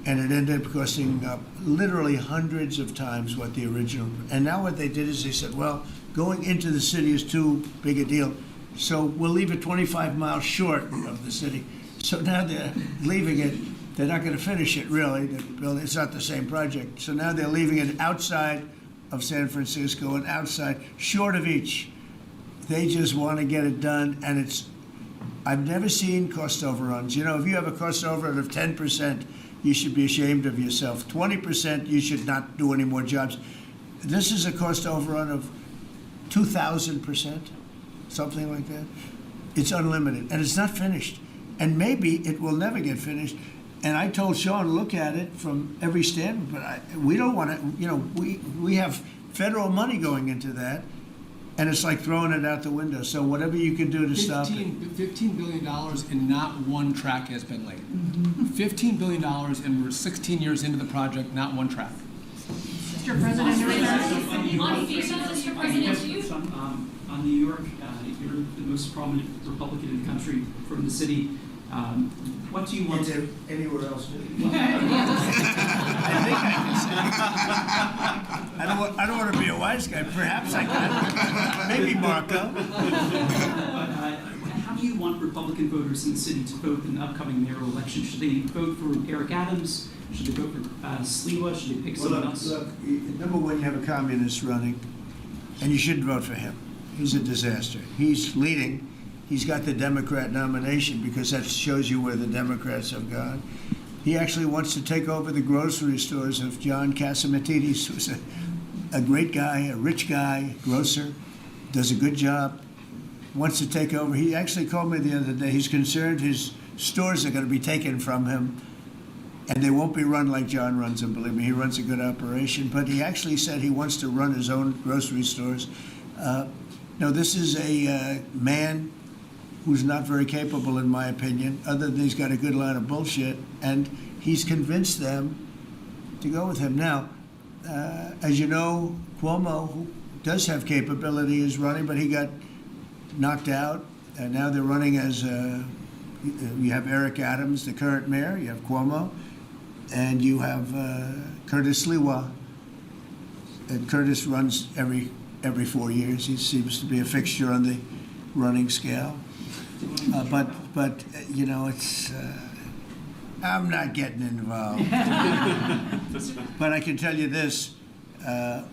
And it ended up costing literally hundreds of times what the original. And now what they did is they said, well, going into the city is too big a deal. So we'll leave it 25 miles short of the city. So now they're leaving it. They're not going to finish it, really. It's not the same project. So now they're leaving it outside of San Francisco and outside, short of each. They just want to get it done. And I've never seen cost overruns. You know, if you have a cost overrun of 10%, you should be ashamed of yourself. 20%, you should not do any more jobs. This is a cost overrun of 2,000%, something like that. It's unlimited, and it's not finished. And maybe it will never get finished. And I told Sean, look at it from every standpoint, but we don't want to, you know, we have federal money going into that, and it's like throwing it out the window. So whatever you can do to stop it.
$15 billion and not one track has been laid. $15 billion and we're 16 years into the project, not one track.
Mr. President,
on New York, you're the most prominent Republican in the country from the city. What do you want to...
Anywhere else? I don't want to be a wise guy. Perhaps I can. Maybe Marco.
How do you want Republican voters in the city to vote in the upcoming mayoral election? Should they vote for Eric Adams? Should they vote for Sliwa? Should they pick someone else?
Look, number one, you have a communist running, and you shouldn't vote for him. He's a disaster. He's leading. He's got the Democrat nomination because that shows you where the Democrats have gone. He actually wants to take over the grocery stores of John Catsimatidis, who's a great guy, a rich guy, grocer, does a good job, wants to take over. He actually called me the other day. He's concerned his stores are going to be taken from him, and they won't be run like John runs them. Believe me, he runs a good operation. But he actually said he wants to run his own grocery stores. No, this is a man who's not very capable, in my opinion, other than he's got a good line of bullshit, and he's convinced them to go with him. Now, as you know, Cuomo, who does have capability, is running, but he got knocked out, and now they're running as, you have Eric Adams, the current mayor, you have Cuomo, and you have Curtis Sliwa. And Curtis runs every 4 years. He seems to be a fixture on the running scale. But you know, it's I'm not getting involved. But I can tell you this: I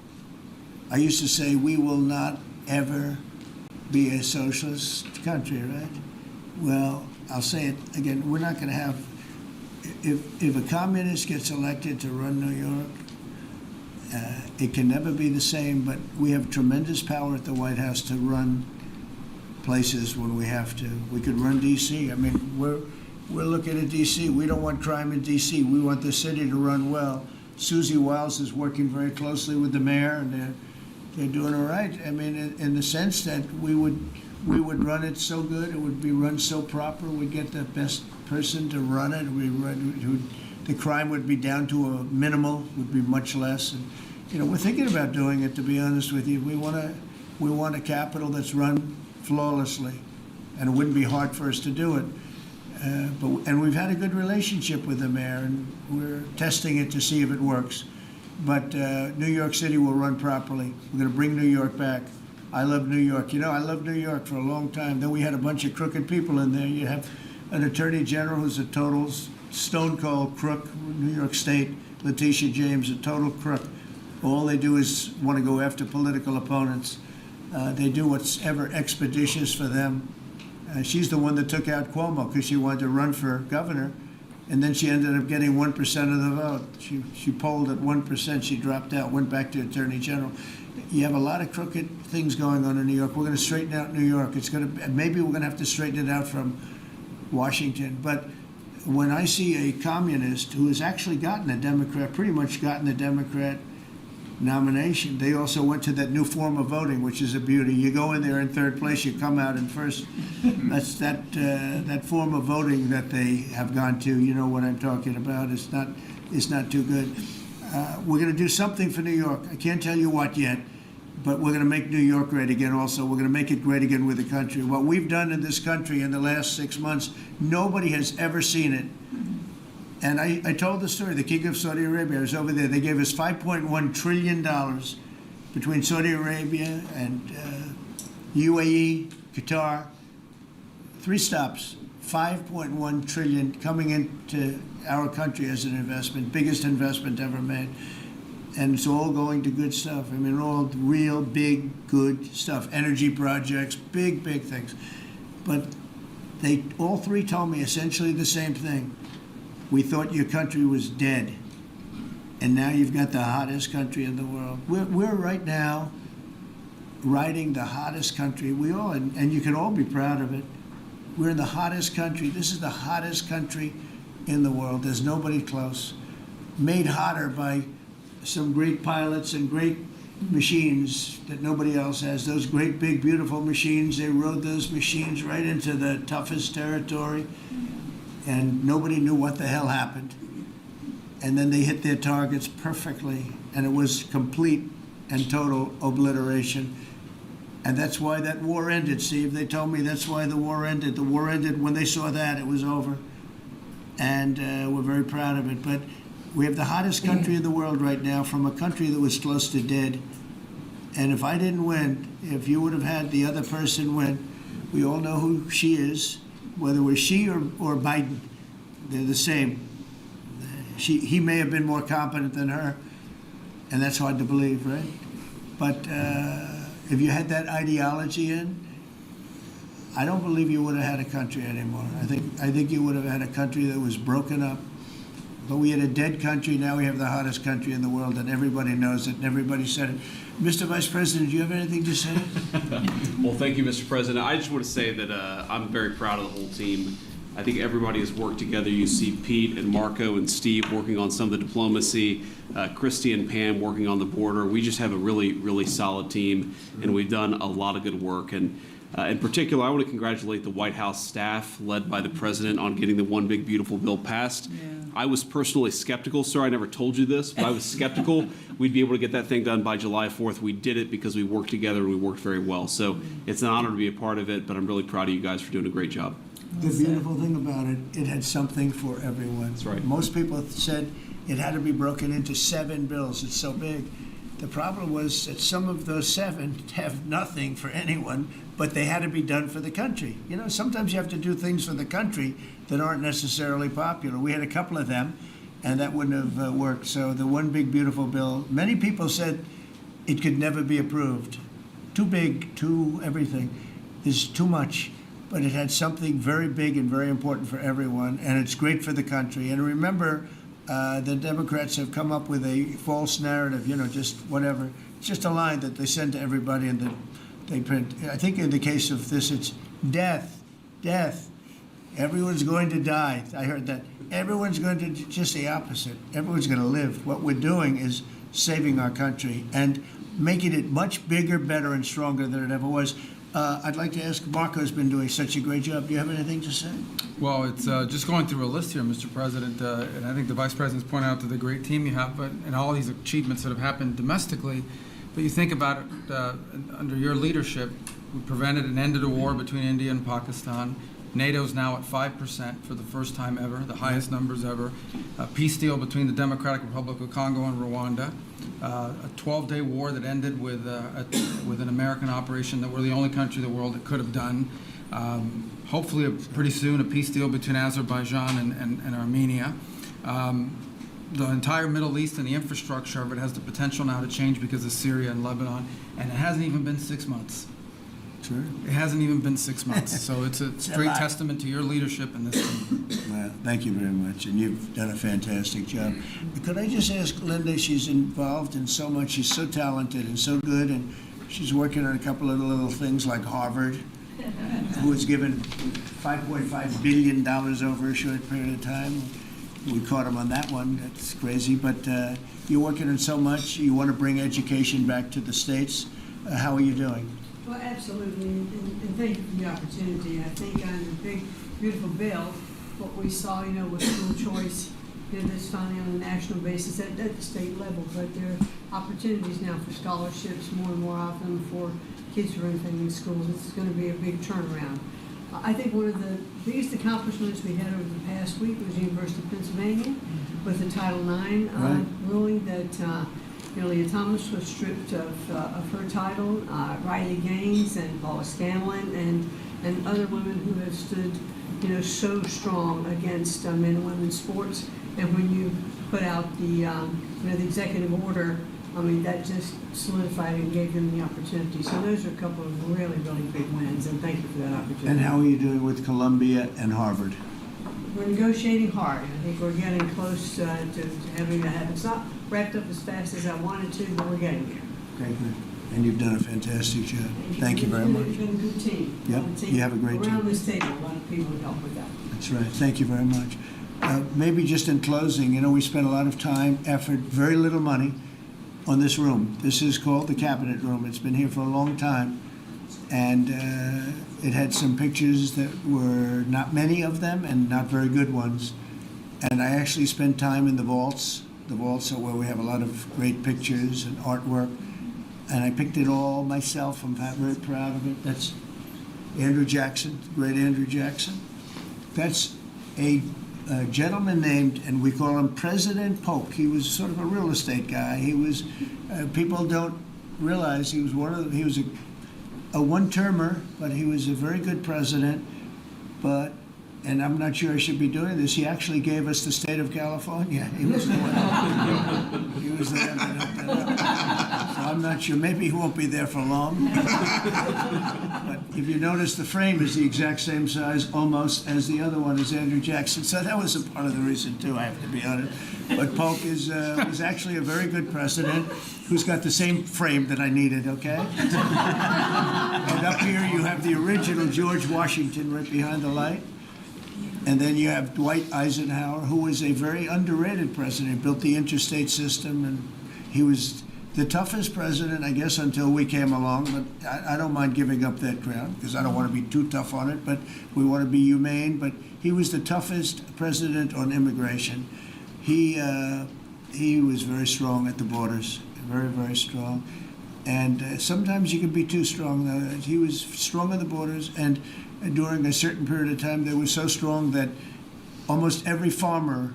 used to say we will not ever be a socialist country, right? Well, I'll say it again: we're not going to have. If a communist gets elected to run New York, it can never be the same. But we have tremendous power at the White House to run places when we have to. We could run D.C. I mean, we're looking at D.C. We don't want crime in D.C. We want the city to run well. Susie Wiles is working very closely with the mayor, and they're doing all right. I mean, in the sense that we we would run it so good, it would be run so proper, we'd get the best person to run it, the crime would be down to a minimal, would be much less. And, we're thinking about doing it, to be honest with you. We want a capital that's run flawlessly, and it wouldn't be hard for us to do it. And we've had a good relationship with the mayor, and we're testing it to see if it works. But New York City will run properly. We're going to bring New York back. I love New York. I loved New York for a long time. Then we had a bunch of crooked people in there. You have an attorney general who's a total stone cold crook. New York State, Letitia James, a total crook. All they do is want to go after political opponents. They do what's ever expeditious for them. She's the one that took out Cuomo because she wanted to run for governor, and then she ended up getting 1% of the vote. She polled at 1%. She dropped out, went back to attorney general. You have a lot of crooked things going on in New York. We're going to straighten out New York. Maybe we're going to have to straighten it out from Washington. But when I see a communist who has actually gotten a Democrat, pretty much gotten the Democrat nomination, they also went to that new form of voting, which is a beauty. You go in there in third place, you come out in first. That's that form of voting that they have gone to. You know what I'm talking about. It's not too good. We're going to do something for New York. I can't tell you what yet, but we're going to make New York great again also. We're going to make it great again with the country. What we've done in this country in the last 6 months, nobody has ever seen it. And I told the story, the King of Saudi Arabia, I was over there. They gave us $5.1 trillion between Saudi Arabia and UAE, Qatar. 3 stops, $5.1 trillion coming into our country as an investment, biggest investment ever made. And it's all going to good stuff. I mean, all real big, good stuff. Energy projects, big, big things. But they all 3 told me essentially the same thing. We thought your country was dead, and now you've got the hottest country in the world. We're right now riding the hottest country. And you can all be proud of it. We're in the hottest country. This is the hottest country in the world. There's nobody close. Made hotter by some great pilots and great machines that nobody else has. Those great, big, beautiful machines, they rode those machines right into the toughest territory. And nobody knew what the hell happened. And then they hit their targets perfectly, and it was complete and total obliteration. And that's why that war ended, Steve. They told me that's why the war ended. The war ended when they saw that, it was over. And we're very proud of it. But we have the hottest country in the world right now, from a country that was close to dead. And if I didn't win, if you would have had the other person win, we all know who she is. Whether it was she or Biden, they're the same. He may have been more competent than her, and that's hard to believe, right? But if you had that ideology in, I don't believe you would have had a country anymore. I think you would have had a country that was broken up. But we had a dead country. Now we have the hottest country in the world, and everybody knows it, and everybody said it. Mr. Vice President, do you have anything to say?
Well, thank you, Mr. President. I just want to say that I'm very proud of the whole team. I think everybody has worked together. You see Pete and Marco and Steve working on some of the diplomacy, Christy and Pam working on the border. We just have a really, really solid team, and we've done a lot of good work. And in particular, I want to congratulate the White House staff led by the President on getting the One Big Beautiful Bill passed. Yeah. I was personally skeptical, sir. I never told you this, but I was skeptical we'd be able to get that thing done by July 4th. We did it because we worked together and we worked very well. So it's an honor to be a part of it, but I'm really proud of you guys for doing a great job.
The beautiful thing about it, it had something for everyone.
That's right.
Most people said it had to be broken into 7 bills. It's so big. The problem was that some of those 7 have nothing for anyone, but they had to be done for the country. You know, sometimes you have to do things for the country that aren't necessarily popular. We had a couple of them, and that wouldn't have worked. So the One Big Beautiful Bill, many people said it could never be approved. Too big, too everything. There's too much. But it had something very big and very important for everyone, and it's great for the country. And remember, the Democrats have come up with a false narrative, you know, just whatever. It's just a line that they send to everybody and that they print. I think in the case of this, it's death, death. Everyone's going to die. I heard that. Everyone's going to, just the opposite. Everyone's going to live. What we're doing is saving our country and making it much bigger, better, and stronger than it ever was. I'd like to ask, Marco's been doing such a great job. Do you have anything to say?
Well, it's just going through a list here, Mr. President, and I think the Vice President's pointed out to the great team you have, and all these achievements that have happened domestically. But you think about it, under your leadership, we prevented and ended a war between India and Pakistan. NATO's now at 5% for the first time ever, the highest numbers ever. A peace deal between the Democratic Republic of Congo and Rwanda. A 12-day war that ended with an American operation that we're the only country in the world that could have done. Hopefully, pretty soon, a peace deal between Azerbaijan and Armenia. The entire Middle East and the infrastructure of it has the potential now to change because of Syria and Lebanon, and it hasn't even been 6 months.
Sure.
It hasn't even been 6 months, so it's a straight testament to your leadership in this team.
Well, thank you very much, and you've done a fantastic job. Could I just ask Linda, she's involved in so much, she's so talented and so good, and she's working on a couple of little things like Harvard, who was given $5.5 billion over a short period of time. We caught him on that one, that's crazy, but you're working on so much, you want to bring education back to the States. How are you doing?
Well, absolutely, and thank you for the opportunity. I think on the big, beautiful bill, what we saw, with school choice, that's finally on a national basis at the state level, but there are opportunities now for scholarships more and more often for kids who are attending schools. This is going to be a big turnaround. I think one of the biggest accomplishments we had over the past week was the University of Pennsylvania with the Title IX ruling that Leah Thomas was stripped of her title. Riley Gaines and Paula Scanlon and other women who have stood, so strong against men and women's sports. And when you put out the executive order, that just solidified and gave them the opportunity. So those are a couple of really, really big wins, and thank you for that opportunity.
And how are you doing with Columbia and Harvard?
We're negotiating hard. I think we're getting close to having that happen. It's not wrapped up as fast as I wanted to, but we're getting there.
Okay, good. And you've done a fantastic job. Thank you very much.
You've been a good team.
Yep, you have a great team.
Around this table, a lot of people help with that.
That's right. Thank you very much. Maybe just in closing, we spent a lot of time, effort, very little money on this room. This is called the Cabinet Room. It's been here for a long time. And it had some pictures that were not many of them and not very good ones. And I actually spent time in the vaults. The vaults are where we have a lot of great pictures and artwork. And I picked it all myself. I'm very proud of it. That's Andrew Jackson, the great Andrew Jackson. That's a gentleman named, and we call him President Polk. He was sort of a real estate guy. He was, people don't realize he was he was a one-termer, but he was a very good president. But, and I'm not sure I should be doing this, he actually gave us the state of California. He was the one. He was the one that helped it out. So I'm not sure, maybe he won't be there for long. But if you notice, the frame is the exact same size almost as the other one, as Andrew Jackson. So that was a part of the reason too, I have to be honest. But Polk was actually a very good president who's got the same frame that I needed, okay? And up here you have the original George Washington right behind the light. And then you have Dwight Eisenhower, who was a very underrated president, built the interstate system, and he was the toughest president, I guess, until we came along. But I don't mind giving up that crown, because I don't want to be too tough on it, but we want to be humane. But he was the toughest president on immigration. He was very strong at the borders, very, very strong. And sometimes you can be too strong. He was strong on the borders, and during a certain period of time, they were so strong that almost every farmer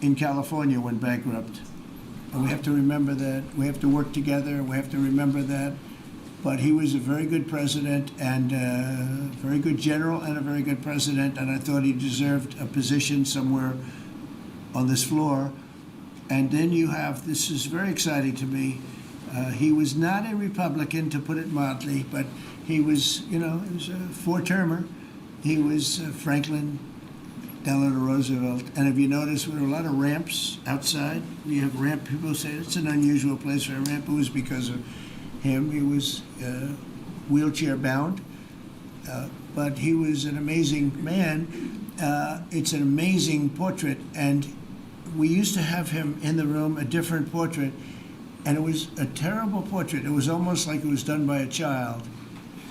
in California went bankrupt. And we have to remember that. We have to work together. We have to remember that. But he was a very good president and a very good general and a very good president, and I thought he deserved a position somewhere on this floor. And then you have, this is very exciting to me, he was not a Republican, to put it mildly, but he was, he was a four-termer. He was Franklin Delano Roosevelt. And if you notice, there were a lot of ramps outside. We have ramp, people say it's an unusual place for a ramp. It was because of him. He was wheelchair-bound, but he was an amazing man. It's an amazing portrait, and we used to have him in the room, a different portrait, and it was a terrible portrait. It was almost like it was done by a child.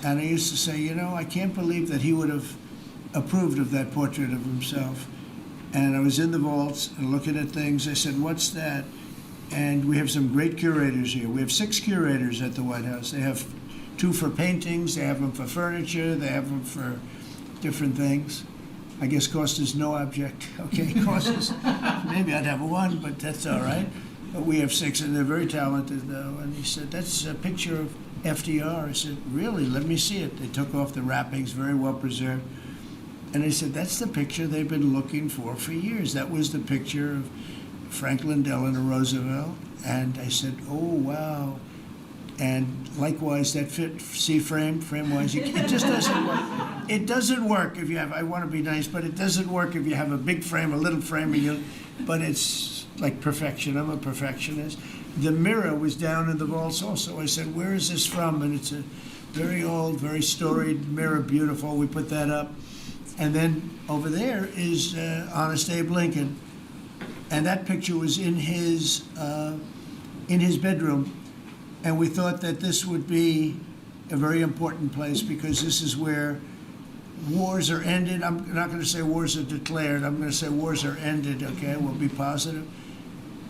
And I used to say, you know, I can't believe that he would have approved of that portrait of himself. And I was in the vaults and looking at things. I said, what's that? And we have some great curators here. We have 6 curators at the White House. They have 2 for paintings, they have them for furniture, they have them for different things. I guess cost is no object. Okay, cost is, maybe I'd have 1, but that's all right. But we have 6, and they're very talented, though. And he said, that's a picture of FDR. I said, really? Let me see it. They took off the wrappings, very well preserved. And they said, that's the picture they've been looking for years. That was the picture of Franklin Delano Roosevelt. And I said, oh, wow. And likewise, that frame-wise, it just doesn't work. It doesn't work if you have, I want to be nice, but it doesn't work if you have a big frame, a little frame, but it's like perfection. I'm a perfectionist. The mirror was down in the vaults also. I said, where is this from? And it's a very old, very storied mirror, beautiful. We put that up. And then over there is Honest Abe Lincoln. And that picture was in his bedroom. And we thought that this would be a very important place because this is where wars are ended. I'm not going to say wars are declared. I'm going to say wars are ended, okay? We'll be positive.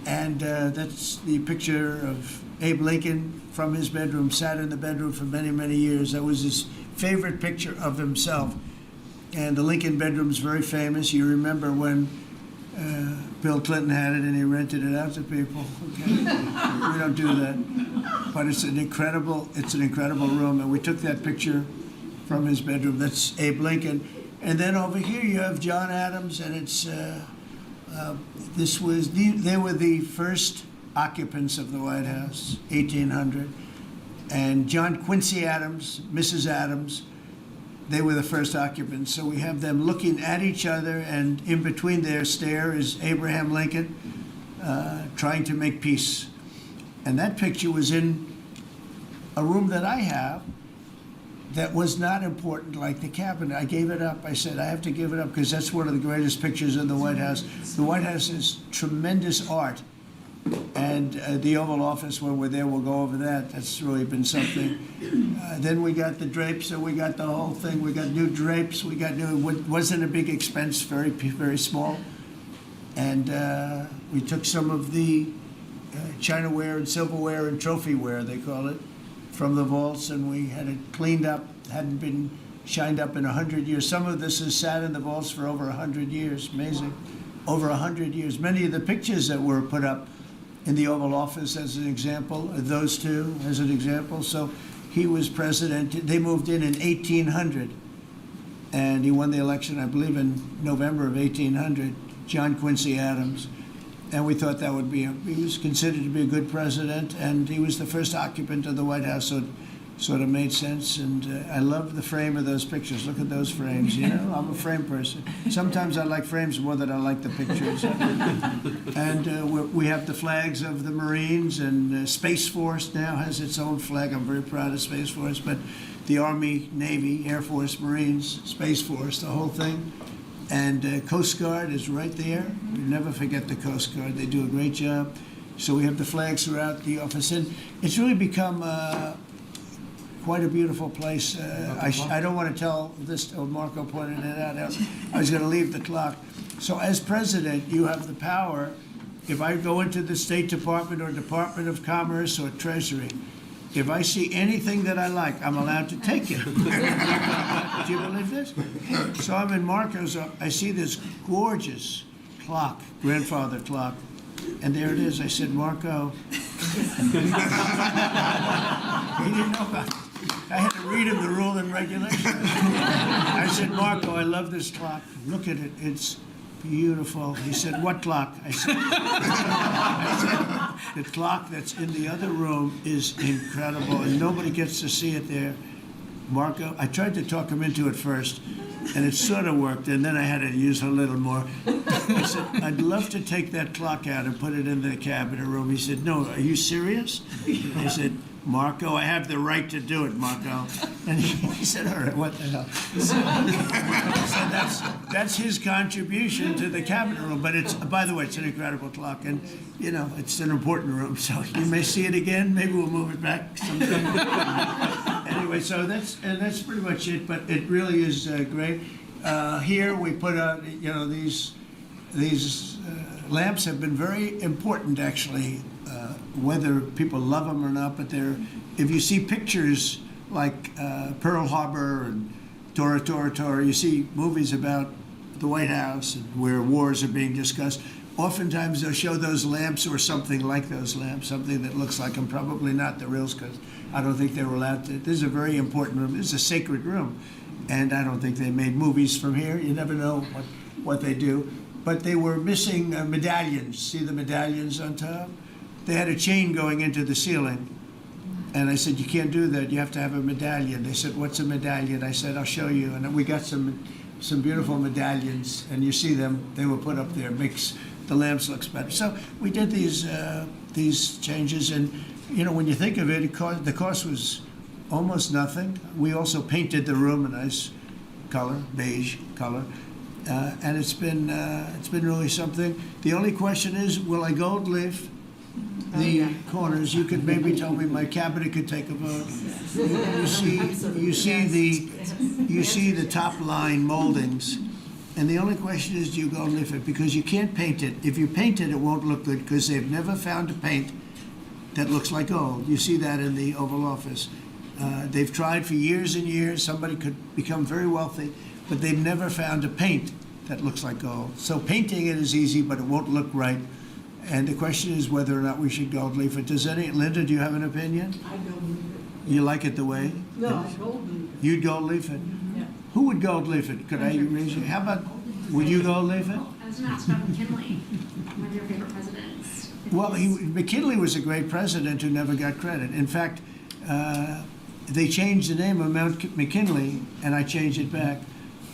And that's the picture of Abe Lincoln from his bedroom, sat in the bedroom for many, many years. That was his favorite picture of himself. And the Lincoln bedroom is very famous. You remember when Bill Clinton had it and he rented it out to people. Okay? We don't do that. But it's an incredible room. And we took that picture from his bedroom. That's Abe Lincoln. And then over here you have John Adams, and it's they were the first occupants of the White House, 1800. And John Quincy Adams, Mrs. Adams, they were the first occupants. So we have them looking at each other, and in between their stare is Abraham Lincoln trying to make peace. And that picture was in a room that I have that was not important, like the cabinet. I gave it up. I said, I have to give it up because that's one of the greatest pictures in the White House. The White House is tremendous art. And the Oval Office, when we're there, we'll go over that. That's really been something. Then we got the drapes, so we got the whole thing. We got new drapes. We got new, wasn't a big expense, very, very small. And we took some of the Chinaware and silverware and trophyware, they call it, from the vaults, and we had it cleaned up. Hadn't been shined up in 100 years. Some of this has sat in the vaults for over 100 years. Amazing. Over 100 years. Many of the pictures that were put up in the Oval Office, as an example, those two as an example. So he was president. They moved in 1800, and he won the election, I believe, in November of 1800, John Quincy Adams. And we thought that would be, he was considered to be a good president, and he was the first occupant of the White House, so it sort of made sense. And I love the frame of those pictures. Look at those frames, you know? I'm a frame person. Sometimes I like frames more than I like the pictures. And we have the flags of the Marines, and Space Force now has its own flag. I'm very proud of Space Force, but the Army, Navy, Air Force, Marines, Space Force, the whole thing. And Coast Guard is right there. We never forget the Coast Guard. They do a great job. So we have the flags throughout the office. And it's really become quite a beautiful place. I don't want to tell this, Marco pointed it out. I was going to leave the clock. So as president, you have the power. If I go into the State Department or Department of Commerce or Treasury, if I see anything that I like, I'm allowed to take it. Do you believe this? So I'm in Marco's, I see this gorgeous clock, grandfather clock, and there it is. I said, Marco, he didn't know about it. I had to read him the rule and regulations. I said, Marco, I love this clock. Look at it. It's beautiful. He said, what clock? I said, the clock that's in the other room is incredible, and nobody gets to see it there. Marco, I tried to talk him into it first, and it sort of worked, and then I had to use a little more. I said, I'd love to take that clock out and put it in the cabinet room. He said, no, are you serious? I said, Marco, I have the right to do it, Marco. And he said, all right, what the hell? So that's his contribution to the cabinet room. But it's, by the way, it's an incredible clock. And, you know, it's an important room. So you may see it again. Maybe we'll move it back sometime. Anyway. anyway, so that's pretty much it. But it really is great. Here we put out, these lamps have been very important, actually, whether people love them or not. But if you see pictures like Pearl Harbor and Tora Tora Tora, you see movies about the White House and where wars are being discussed. Oftentimes they'll show those lamps or something like those lamps, something that looks like them, probably not the reals, because I don't think they were allowed to. This is a very important room. This is a sacred room. And I don't think they made movies from here. You never know what they do. But they were missing medallions. See the medallions on top? They had a chain going into the ceiling. And I said, you can't do that. You have to have a medallion. They said, what's a medallion? I said, I'll show you. And we got some beautiful medallions. And you see them. They were put up there. Makes the lamps look better. So we did these changes. And, when you think of it, the cost was almost nothing. We also painted the room a nice color, beige color. And it's been really something. The only question is, will I gold leaf the corners? You could maybe tell me, my cabinet could take a vote. You see the top line moldings, and the only question is, do you gold leaf it? Because you can't paint it. If you paint it, it won't look good, because they've never found a paint that looks like gold. You see that in the Oval Office. They've tried for years and years. Somebody could become very wealthy, but they've never found a paint that looks like gold. So painting it is easy, but it won't look right. And the question is whether or not we should gold leaf it. Linda, do you have an opinion?
I gold leaf it.
You like it the way?
No, I gold leaf it.
You'd gold leaf it?
Yeah.
Who would gold leaf it? Could I raise you? How about, would you gold leaf it?
I was going to ask about McKinley, one of your favorite presidents.
Well, McKinley was a great president who never got credit. In fact, they changed the name of Mount McKinley, and I changed it back,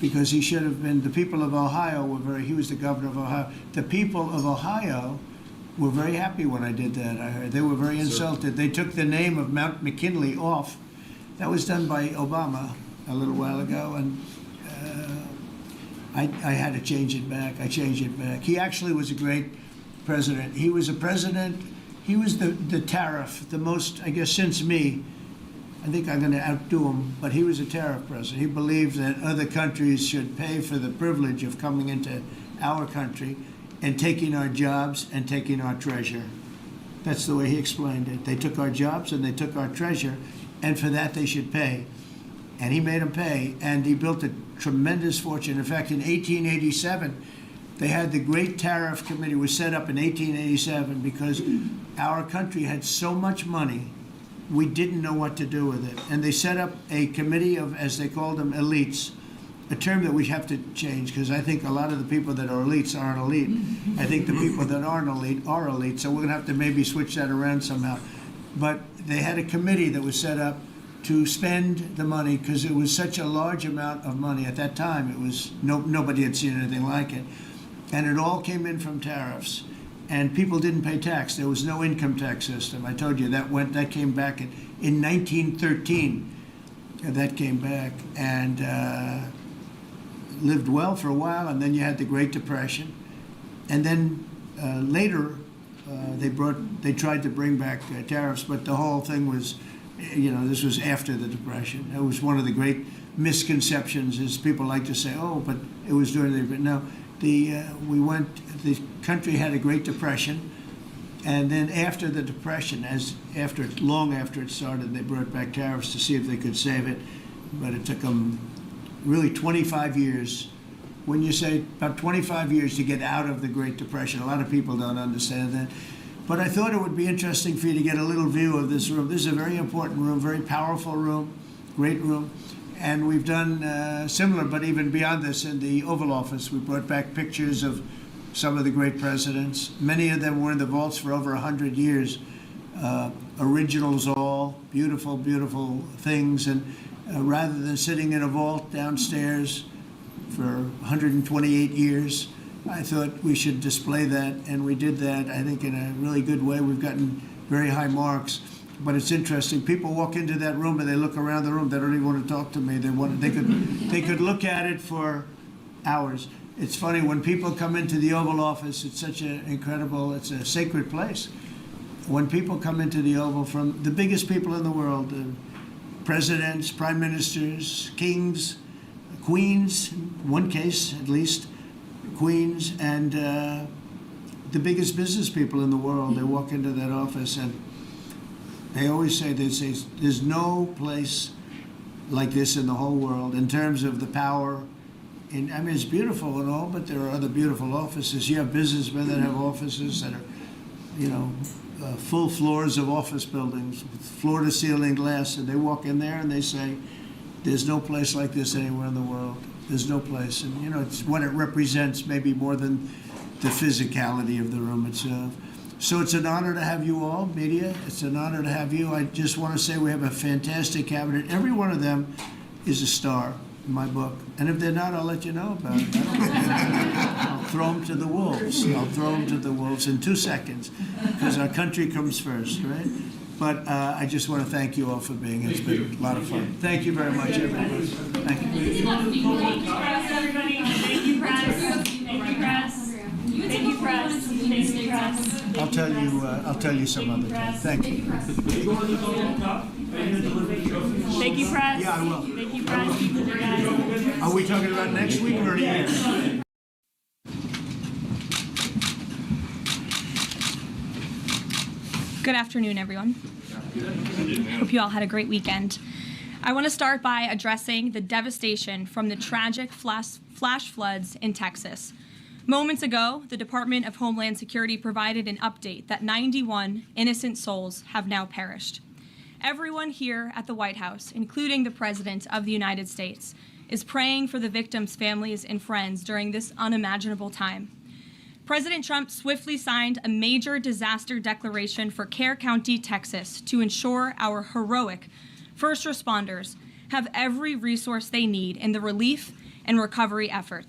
because he should have been, the people of Ohio he was the governor of Ohio. The people of Ohio were very happy when I did that, I heard. They were very insulted. They took the name of Mount McKinley off. That was done by Obama a little while ago, and I had to change it back. I changed it back. He actually was a great president. He was a president, he was the tariff, the most, I guess, since me. I think I'm going to outdo him, but he was a tariff president. He believed that other countries should pay for the privilege of coming into our country and taking our jobs and taking our treasure. That's the way he explained it. They took our jobs and they took our treasure, and for that they should pay. And he made them pay, and he built a tremendous fortune. In fact, in 1887, they had the Great Tariff Committee was set up in 1887 because our country had so much money, we didn't know what to do with it. And they set up a committee of, as they called them, elites, a term that we have to change, because I think a lot of the people that are elites aren't elite. I think the people that aren't elite are elite, so we're going to have to maybe switch that around somehow. But they had a committee that was set up to spend the money, because it was such a large amount of money. At that time, it was nobody had seen anything like it. And it all came in from tariffs. And people didn't pay tax. There was no income tax system. I told you that came back in 1913. That came back and lived well for a while. And then you had the Great Depression. And then later they tried to bring back tariffs, but the whole thing was, this was after the Depression. It was one of the great misconceptions, is people like to say, oh, but it was during the, no. The country had a Great Depression, and then after the Depression, long after it started, they brought back tariffs to see if they could save it, but it took them really 25 years. When you say about 25 years to get out of the Great Depression, a lot of people don't understand that. But I thought it would be interesting for you to get a little view of this room. This is a very important room, very powerful room, great room. And we've done similar, but even beyond this, in the Oval Office. We brought back pictures of some of the great presidents. Many of them were in the vaults for over 100 years. Originals all, beautiful, beautiful things. And rather than sitting in a vault downstairs for 128 years, I thought we should display that. And we did that, I think, in a really good way. We've gotten very high marks. But it's interesting. People walk into that room and they look around the room. They don't even want to talk to me. They could look at it for hours. It's funny, when people come into the Oval Office, it's such an incredible, it's a sacred place. When people come into the Oval, from the biggest people in the world, presidents, prime ministers, kings, queens, in one case at least, queens, and the biggest business people in the world. They walk into that office and they always say, there's no place like this in the whole world in terms of the power. I mean, it's beautiful and all, but there are other beautiful offices. You have businessmen that have offices that are, full floors of office buildings with floor-to-ceiling glass, and they walk in there and they say, there's no place like this anywhere in the world. There's no place. And, it's what it represents maybe more than the physicality of the room itself. So it's an honor to have you all, media. It's an honor to have you. I just want to say we have a fantastic cabinet. Every one of them is a star in my book. And if they're not, I'll let you know about it. I'll throw them to the wolves. I'll throw them to the wolves in 2 seconds, because our country comes first, right? But I just want to thank you all for being here. It's been a lot of fun. Thank you very much, everybody. Thank you.
Thank you, press, everybody. Thank you, press. Thank you, press. Thank you, press. Thank you, press.
I'll tell you some other time. Thank you.
Thank you, press.
Yeah, I will.
Thank you, press.
Are we talking about next week or the end?
Good afternoon, everyone. Hope you all had a great weekend. I want to start by addressing the devastation from the tragic flash floods in Texas. Moments ago, the Department of Homeland Security provided an update that 91 innocent souls have now perished. Everyone here at the White House, including the President of the United States, is praying for the victims' families and friends during this unimaginable time. President Trump swiftly signed a major disaster declaration for Kerr County, Texas, to ensure our heroic first responders have every resource they need in the relief and recovery efforts.